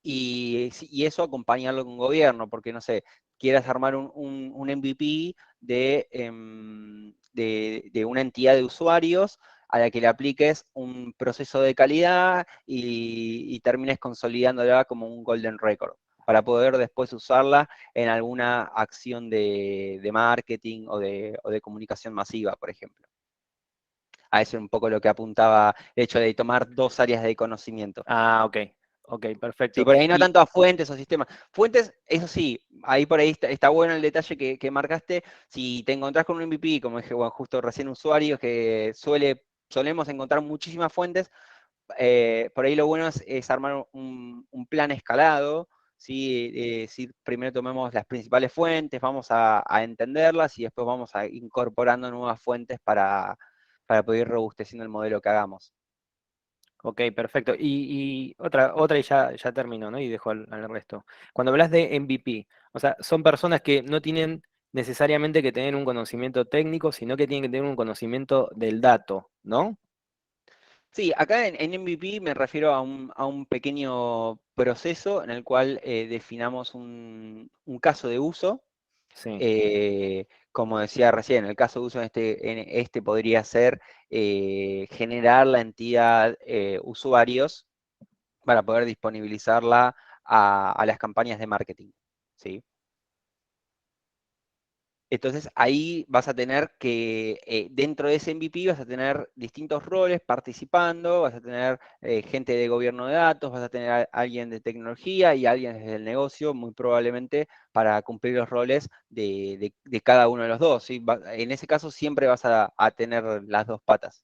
y eso acompañarlo con gobierno, porque no sé, quieras armar un MVP de una entidad de usuarios a la que le apliques un proceso de calidad y termines consolidándola como un golden record, para poder después usarla en alguna acción de marketing o de comunicación masiva, por ejemplo. A eso es un poco lo que apuntaba el hecho de tomar dos áreas de conocimiento. Ah, ok, perfecto. Sí, por ahí no tanto a fuentes o sistemas. Fuentes, eso sí, ahí por ahí está bueno el detalle que marcaste. Si te encontrás con un MVP, como dije, bueno, justo recién usuarios, que solemos encontrar muchísimas fuentes, por ahí lo bueno es armar un plan escalado, ¿sí? Si primero tomemos las principales fuentes, vamos a entenderlas y después vamos a incorporando nuevas fuentes para poder ir robusteciendo el modelo que hagamos. Ok, perfecto. Y otra y ya termino, ¿no? Y dejo al resto. Cuando hablas de MVP, o sea, son personas que no tienen necesariamente que tener un conocimiento técnico, sino que tienen que tener un conocimiento del dato, ¿no? Sí, acá en MVP me refiero a un pequeño proceso en el cual definamos un caso de uso. Sí. Como decía recién, el caso de uso en este podría ser generar la entidad usuarios para poder disponibilizarla a las campañas de marketing, ¿sí? Entonces ahí vas a tener que, dentro de ese MVP vas a tener distintos roles participando, vas a tener gente de gobierno de datos, vas a tener alguien de tecnología y alguien desde el negocio, muy probablemente, para cumplir los roles de cada uno de los dos, ¿sí? En ese caso siempre vas a tener las dos patas.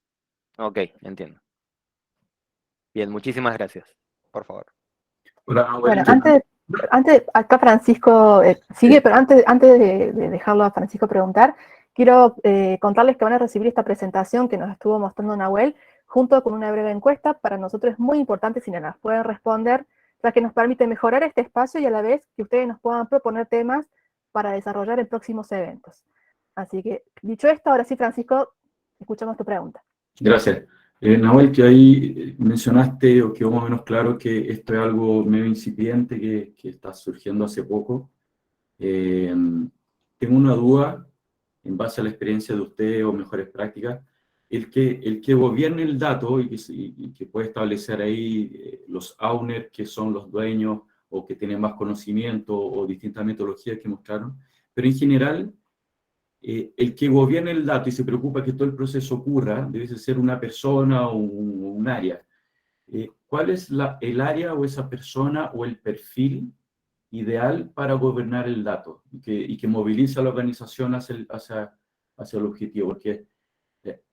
Ok, entiendo. Bien, muchísimas gracias. Por favor. Hola, Bueno, acá Francisco sigue, Sí. pero antes de dejarlo a Francisco preguntar, quiero contarles que van a recibir esta presentación que nos estuvo mostrando Nahuel, junto con una breve encuesta. Para nosotros es muy importante si nos las pueden responder, ya que nos permite mejorar este espacio y a la vez que ustedes nos puedan proponer temas para desarrollar en próximos eventos. Así que, dicho esto, ahora sí, Francisco, escuchamos tu pregunta. Gracias. Nahuel, que ahí mencionaste o quedó más o menos claro que esto es algo medio incipiente que está surgiendo hace poco. Tengo una duda en base a la experiencia de usted o mejores prácticas. el que gobierne el dato y que puede establecer ahí los owners, que son los dueños o que tienen más conocimiento o distintas metodologías que mostraron, pero en general, el que gobierne el dato y se preocupa que todo el proceso ocurra, debe ser una persona o un área. ¿Cuál es el área o esa persona o el perfil ideal para gobernar el dato y que moviliza a la organización hacia el objetivo? Porque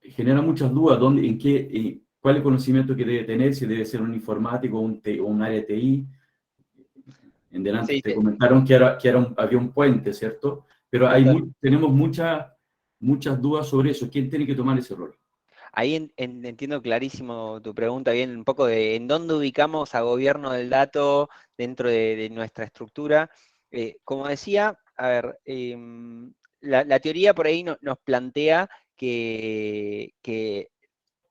genera muchas dudas, cuál es el conocimiento que debe tener, si debe ser un informático o un área de TI. En delante Sí, te comentaron que había un puente, ¿cierto? Pero total. tenemos muchas dudas sobre eso. ¿Quién tiene que tomar ese rol? Ahí entiendo clarísimo tu pregunta, bien, un poco de en dónde ubicamos a gobierno del dato dentro de nuestra estructura. Como decía, a ver, la teoría por ahí nos plantea que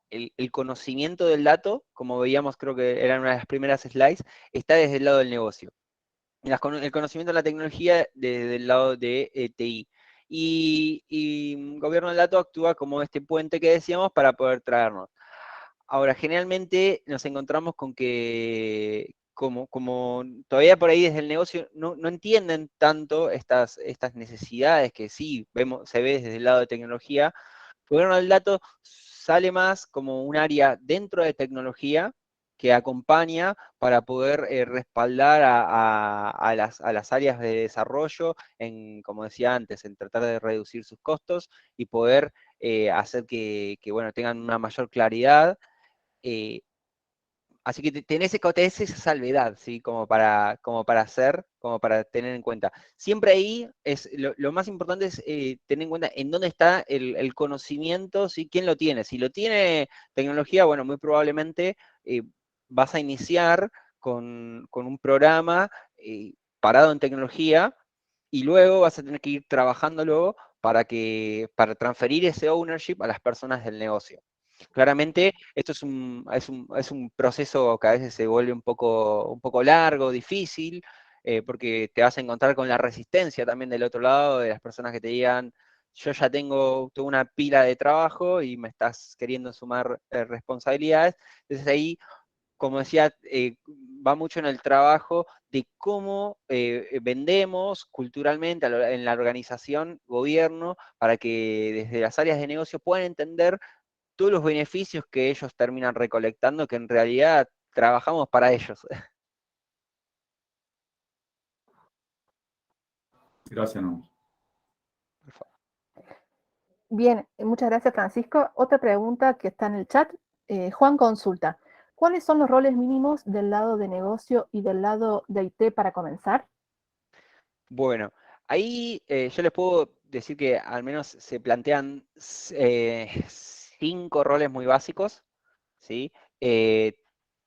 el conocimiento del dato, como veíamos, creo que era una de las primeras slides, está desde el lado del negocio. El conocimiento de la tecnología desde el lado de TI. Y gobierno del dato actúa como este puente que decíamos para poder traernos. Ahora, generalmente nos encontramos con que, como todavía por ahí desde el negocio no entienden tanto estas necesidades que sí se ve desde el lado de tecnología, gobierno del dato sale más como un área dentro de tecnología que acompaña para poder respaldar a las áreas de desarrollo en, como decía antes, en tratar de reducir sus costos y poder hacer bueno, tengan una mayor claridad. Así que tenés esa salvedad, ¿sí? Como para hacer, como para tener en cuenta. Siempre ahí lo más importante es tener en cuenta en dónde está el conocimiento, ¿sí? ¿Quién lo tiene? Si lo tiene tecnología, bueno, muy probablemente vas a iniciar con un programa parado en tecnología y luego vas a tener que ir trabajándolo para transferir ese ownership a las personas del negocio. Claramente, esto es un proceso que a veces se vuelve un poco largo, difícil, porque te vas a encontrar con la resistencia también del otro lado, de las personas que te digan, yo ya tengo toda una pila de trabajo y me estás queriendo sumar responsabilidades. Entonces ahí, como decía, va mucho en el trabajo de cómo vendemos culturalmente en la organización, gobierno, para que desde las áreas de negocio puedan entender todos los beneficios que ellos terminan recolectando, que en realidad trabajamos para ellos. Gracias, Naomi. Bien, muchas gracias, Francisco. Otra pregunta que está en el chat. Juan consulta. ¿Cuáles son los roles mínimos del lado de negocio y del lado de IT para comenzar? Bueno, ahí yo les puedo decir que al menos se plantean 5 roles muy básicos, ¿sí?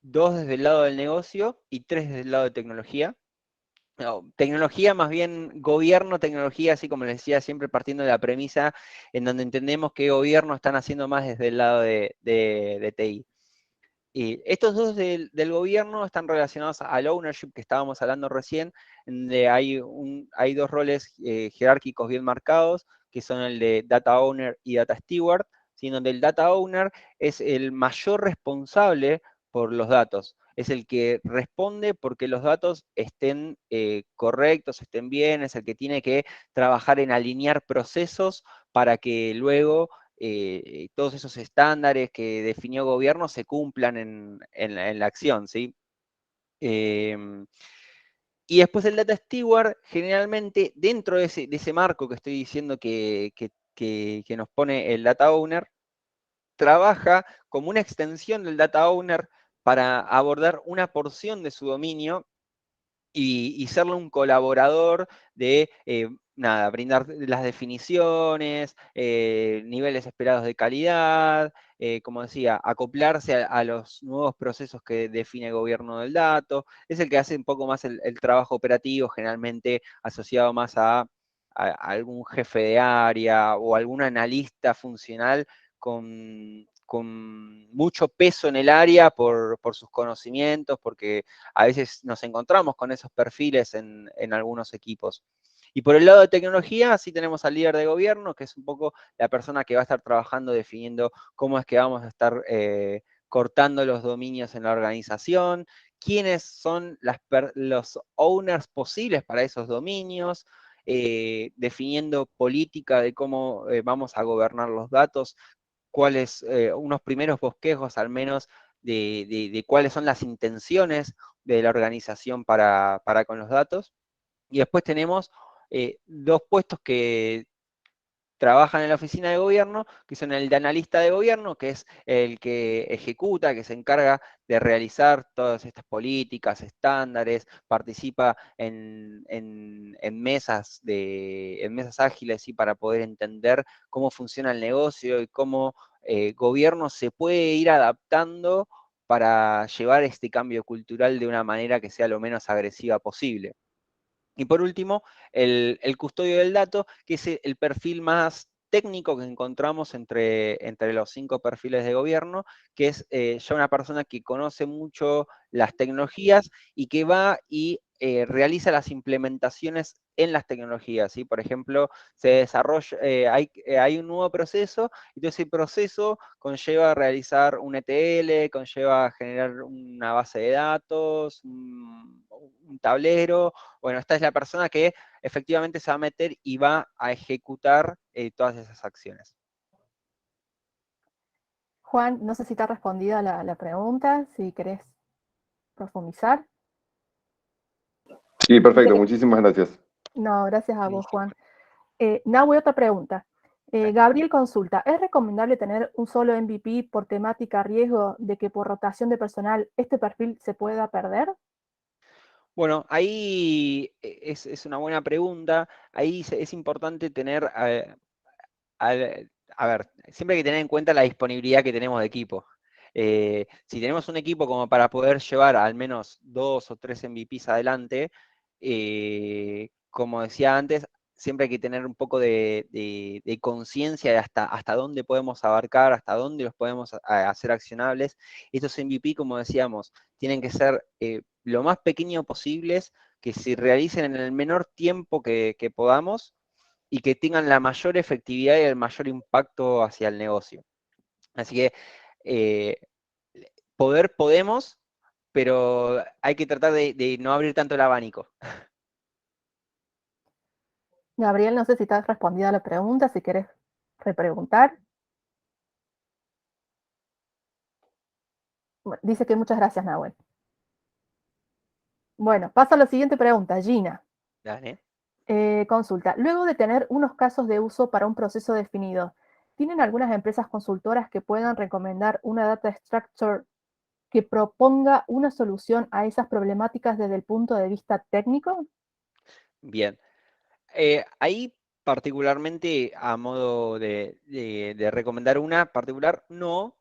2 desde el lado del negocio y 3 desde el lado de tecnología. No, tecnología, más bien gobierno, tecnología, así como les decía, siempre partiendo de la premisa en donde entendemos que gobierno están haciendo más desde el lado de TI. Y estos dos del gobierno están relacionados al ownership que estábamos hablando recién, donde hay 2 roles jerárquicos bien marcados, que son el de Data Owner y Data Steward, ¿sí? Donde el Data Owner es el mayor responsable por los datos. Es el que responde porque los datos estén correctos, estén bien, es el que tiene que trabajar en alinear procesos para que luego todos esos estándares que definió el gobierno se cumplan en la acción, ¿sí? Y después el Data Steward, generalmente, dentro de ese marco que estoy diciendo que nos pone el Data Owner, trabaja como una extensión del Data Owner para abordar una porción de su dominio y serle un colaborador de, nada, brindar las definiciones, niveles esperados de calidad, como decía, acoplarse a los nuevos procesos que define el gobierno del dato. Es el que hace un poco más el trabajo operativo, generalmente asociado más a algún jefe de área o algún analista funcional con mucho peso en el área por sus conocimientos, porque a veces nos encontramos con esos perfiles en algunos equipos. Y por el lado de tecnología, sí tenemos al líder de gobierno, que es un poco la persona que va a estar trabajando definiendo cómo es que vamos a estar cortando los dominios en la organización, quiénes son los owners posibles para esos dominios, definiendo política de cómo vamos a gobernar los datos, cuáles, unos primeros bosquejos al menos de cuáles son las intenciones de la organización para con los datos. Y después tenemos dos puestos que trabajan en la oficina de gobierno, que son el de analista de gobierno, que es el que ejecuta, que se encarga de realizar todas estas políticas, estándares, participa en mesas en mesas ágiles, ¿sí? Para poder entender cómo funciona el negocio y cómo gobierno se puede ir adaptando para llevar este cambio cultural de una manera que sea lo menos agresiva posible. Y por último, el custodio del dato, que es el perfil más técnico que encontramos entre los 5 perfiles de gobierno, que es ya una persona que conoce mucho las tecnologías y que va y realiza las implementaciones en las tecnologías, ¿sí? Por ejemplo, se desarrolla, hay un nuevo proceso, y todo ese proceso conlleva realizar un ETL, conlleva generar una base de datos, un tablero. Bueno, esta es la persona que efectivamente se va a meter y va a ejecutar todas esas acciones. Juan, no sé si te ha respondido la pregunta, si querés profundizar. Sí, perfecto, muchísimas gracias. No, gracias a vos, Listo. Juan. Nahue, otra pregunta. Gabriel consulta, ¿es recomendable tener un solo MVP por temática a riesgo de que por rotación de personal este perfil se pueda perder? Bueno, ahí es una buena pregunta. Ahí es importante tener, a ver, siempre hay que tener en cuenta la disponibilidad que tenemos de equipo. Si tenemos un equipo como para poder llevar al menos 2 o 3 MVPs adelante, como decía antes, siempre hay que tener un poco de conciencia de hasta dónde podemos abarcar, hasta dónde los podemos hacer accionables. Estos MVP, como decíamos, tienen que ser lo más pequeños posibles, que se realicen en el menor tiempo que podamos, y que tengan la mayor efectividad y el mayor impacto hacia el negocio. Así que podemos, pero hay que tratar de no abrir tanto el abanico. Gabriel, no sé si te has respondido a la pregunta, si querés repreguntar. Bueno, dice que muchas gracias, Nahuel. Bueno, paso a la siguiente pregunta, Gina. Dale. Consulta, luego de tener unos casos de uso para un proceso definido, ¿tienen algunas empresas consultoras que puedan recomendar una data structure que proponga una solución a esas problemáticas desde el punto de vista técnico? Bien. Ahí particularmente, a modo de recomendar una particular, no.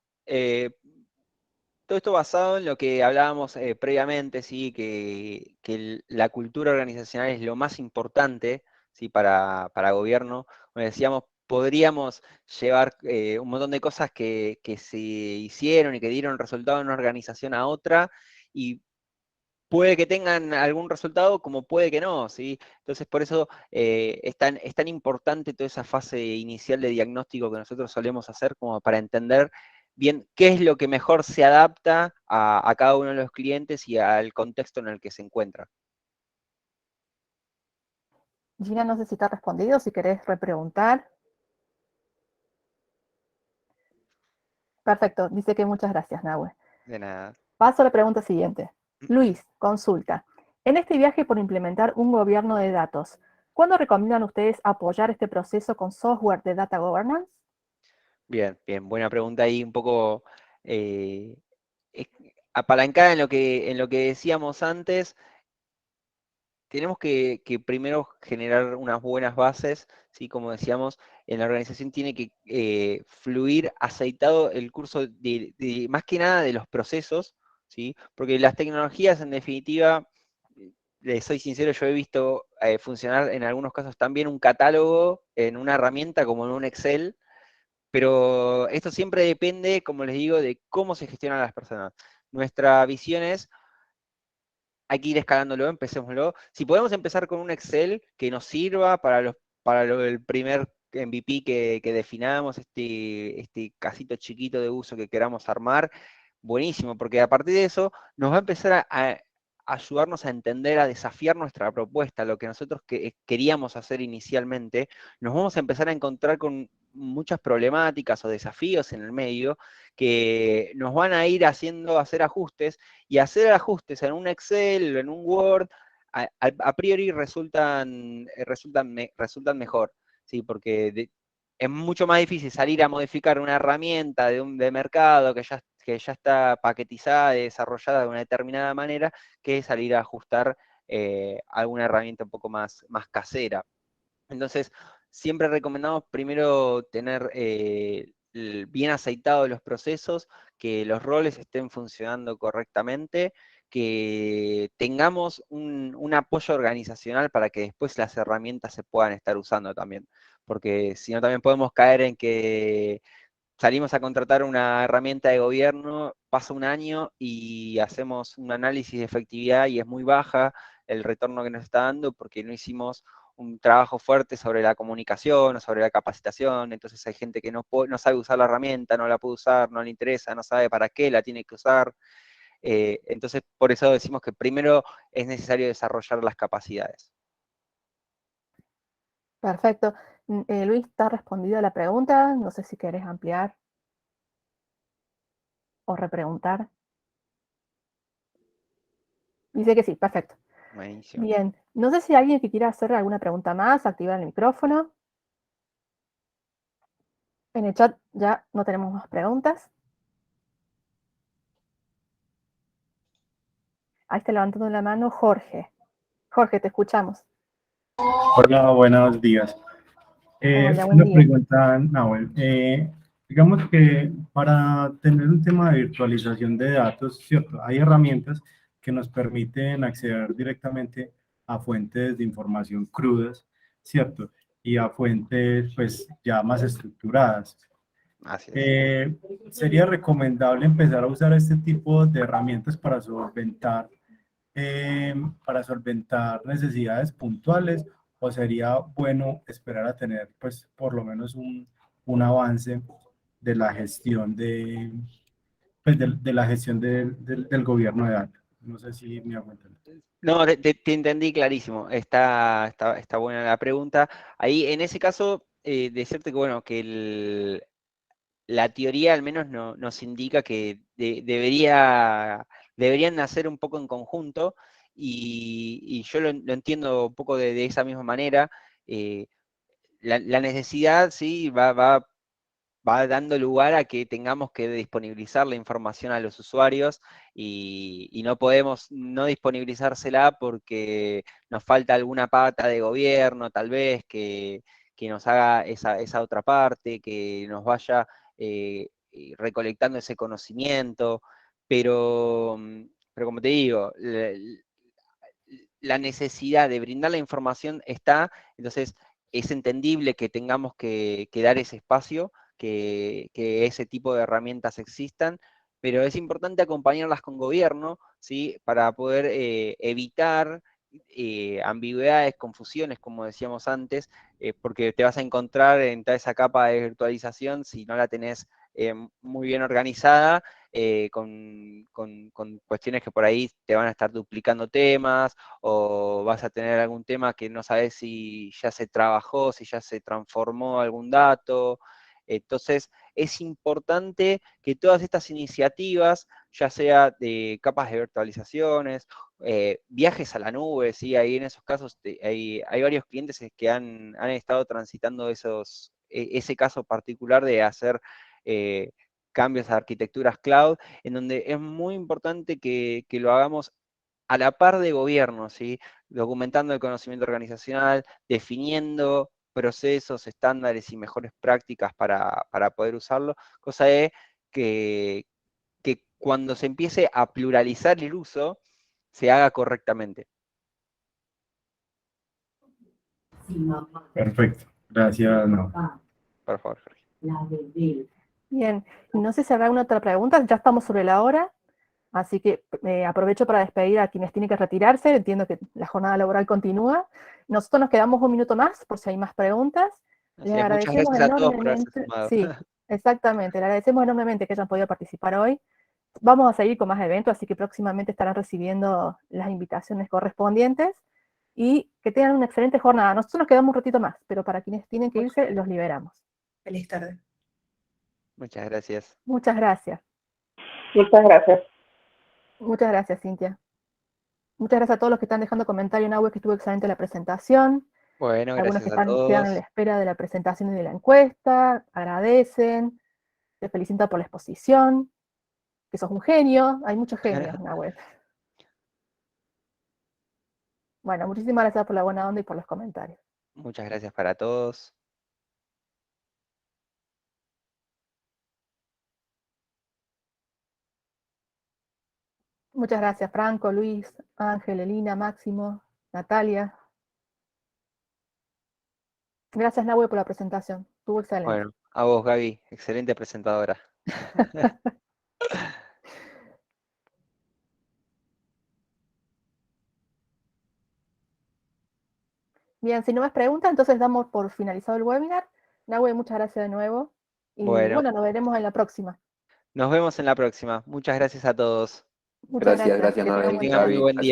Todo esto basado en lo que hablábamos previamente, ¿sí? Que la cultura organizacional es lo más importante, ¿sí? Para gobierno. Como decíamos, podríamos llevar un montón de cosas que se hicieron y que dieron resultado en una organización a otra, y puede que tengan algún resultado, como puede que no, ¿sí? Entonces, por eso es tan importante toda esa fase inicial de diagnóstico que nosotros solemos hacer, como para entender bien qué es lo que mejor se adapta a cada uno de los clientes y al contexto en el que se encuentra. Gina, no sé si te ha respondido, si querés repreguntar. Perfecto, dice que muchas gracias, Nahue. De nada. Paso a la pregunta siguiente. Luis, consulta. En este viaje por implementar un gobierno de datos, ¿cuándo recomiendan ustedes apoyar este proceso con software de data governance? Bien, buena pregunta ahí, un poco apalancada en lo que decíamos antes. Tenemos que primero generar unas buenas bases, ¿sí? Como decíamos, en la organización tiene que fluir aceitado el curso más que nada de los procesos, ¿sí? Porque las tecnologías, en definitiva, les soy sincero, yo he visto funcionar en algunos casos también un catálogo en una herramienta como en un Excel, pero esto siempre depende, como les digo, de cómo se gestionan las personas. Nuestra visión es: hay que ir escalándolo, empecémoslo. Si podemos empezar con un Excel que nos sirva para el primer MVP que definamos, este casito chiquito de uso que queramos armar, buenísimo, porque a partir de eso nos va a empezar a ayudarnos a entender, a desafiar nuestra propuesta, lo que nosotros queríamos hacer inicialmente. Nos vamos a empezar a encontrar con muchas problemáticas o desafíos en el medio que nos van a ir haciendo hacer ajustes, y hacer ajustes en un Excel o en un Word a priori resultan mejor, ¿sí? Porque es mucho más difícil salir a modificar una herramienta de mercado que ya está paquetizada, desarrollada de una determinada manera, que salir a ajustar alguna herramienta un poco más casera. Entonces, siempre recomendamos primero tener bien aceitados los procesos, que los roles estén funcionando correctamente, que tengamos un apoyo organizacional para que después las herramientas se puedan estar usando también. Porque si no, también podemos caer en que salimos a contratar una herramienta de gobierno, pasa un año y hacemos un análisis de efectividad y es muy baja el retorno que nos está dando porque no hicimos un trabajo fuerte sobre la comunicación o sobre la capacitación. Entonces hay gente que no sabe usar la herramienta, no la puede usar, no le interesa, no sabe para qué la tiene que usar. Entonces, por eso decimos que primero es necesario desarrollar las capacidades. Perfecto. Luis, ¿está respondida la pregunta? No sé si querés ampliar o repreguntar. Dice que sí, perfecto. Buenísimo. Bien, no sé si hay alguien que quiera hacer alguna pregunta más, activar el micrófono. En el chat ya no tenemos más preguntas. Ahí está levantando la mano Jorge. Jorge, te escuchamos. Hola, buenos días. Hola, buen Una día. pregunta, Nahuel. Digamos que para tener un tema de virtualización de datos, ¿cierto? Hay herramientas que nos permiten acceder directamente a fuentes de información crudas, ¿cierto? Y a fuentes, pues, ya más estructuradas. Así es. ¿Sería recomendable empezar a usar este tipo de herramientas para solventar necesidades puntuales, o sería bueno esperar a tener, pues, por lo menos un avance de la gestión pues, de la gestión del gobierno de datos? No sé si me hago entender. No, te entendí clarísimo. Está buena la pregunta. Ahí, en ese caso, decirte que, bueno, que la teoría al menos nos indica que deberían nacer un poco en conjunto, y yo lo entiendo un poco de esa misma manera. La necesidad, sí, va dando lugar a que tengamos que disponibilizar la información a los usuarios, y no podemos no disponibilizársela porque nos falta alguna pata de gobierno, tal vez, que nos haga esa otra parte, que nos vaya recolectando ese conocimiento, pero como te digo, la necesidad de brindar la información está. Entonces es entendible que tengamos que dar ese espacio, que ese tipo de herramientas existan, pero es importante acompañarlas con gobierno, ¿sí? Para poder evitar ambigüedades, confusiones, como decíamos antes, porque te vas a encontrar en toda esa capa de virtualización, si no la tenés muy bien organizada, con cuestiones que por ahí te van a estar duplicando temas, o vas a tener algún tema que no sabes si ya se trabajó, si ya se transformó algún dato. Entonces, es importante que todas estas iniciativas, ya sea de capas de virtualizaciones, viajes a la nube, ¿sí? Ahí en esos casos hay varios clientes que han estado transitando ese caso particular de hacer cambios a arquitecturas cloud, en donde es muy importante que lo hagamos a la par de gobierno, ¿sí? Documentando el conocimiento organizacional, definiendo procesos, estándares y mejores prácticas para poder usarlo, cosa de que cuando se empiece a pluralizar el uso, se haga correctamente. Perfecto. Gracias, Nahuel. Por favor, Jorge. Bien, no sé si habrá alguna otra pregunta, ya estamos sobre la hora. Así que aprovecho para despedir a quienes tienen que retirarse. Entiendo que la jornada laboral continúa. Nosotros nos quedamos un minuto más por si hay más preguntas. Así Les es, muchas agradecemos gracias a todos por haberse enormemente. sumado. Sí, exactamente. Les agradecemos enormemente que hayan podido participar hoy. Vamos a seguir con más eventos, así que próximamente estarán recibiendo las invitaciones correspondientes y que tengan una excelente jornada. Nosotros nos quedamos un ratito más, pero para quienes tienen que irse, los liberamos. Feliz tarde. Muchas gracias. Muchas gracias. Muchas gracias. Muchas gracias, Cintia. Muchas gracias a todos los que están dejando comentarios en la web, que estuvo excelente la presentación. Bueno, Algunos que gracias a quedan en la todos. espera de la presentación y de la encuesta, agradecen, te felicitan por la exposición, que sos un genio, hay muchos genios en la web. Bueno, muchísimas gracias por la buena onda y por los comentarios. Muchas gracias para todos. Muchas gracias, Franco, Luis, Ángel, Elina, Máximo, Natalia. Gracias, Nahue, por la presentación. Estuvo excelente. Bueno, a vos, Gaby, excelente presentadora. Bien, si no más preguntas, entonces damos por finalizado el webinar. Nahue, muchas gracias de nuevo. Y Bueno. bueno, nos veremos en la próxima. Nos vemos en la próxima. Muchas gracias a todos. Muchas Gracias, gracias. gracias, Que tengan Mabel, buen Tengan día. muy Gaby, buen gracias. día.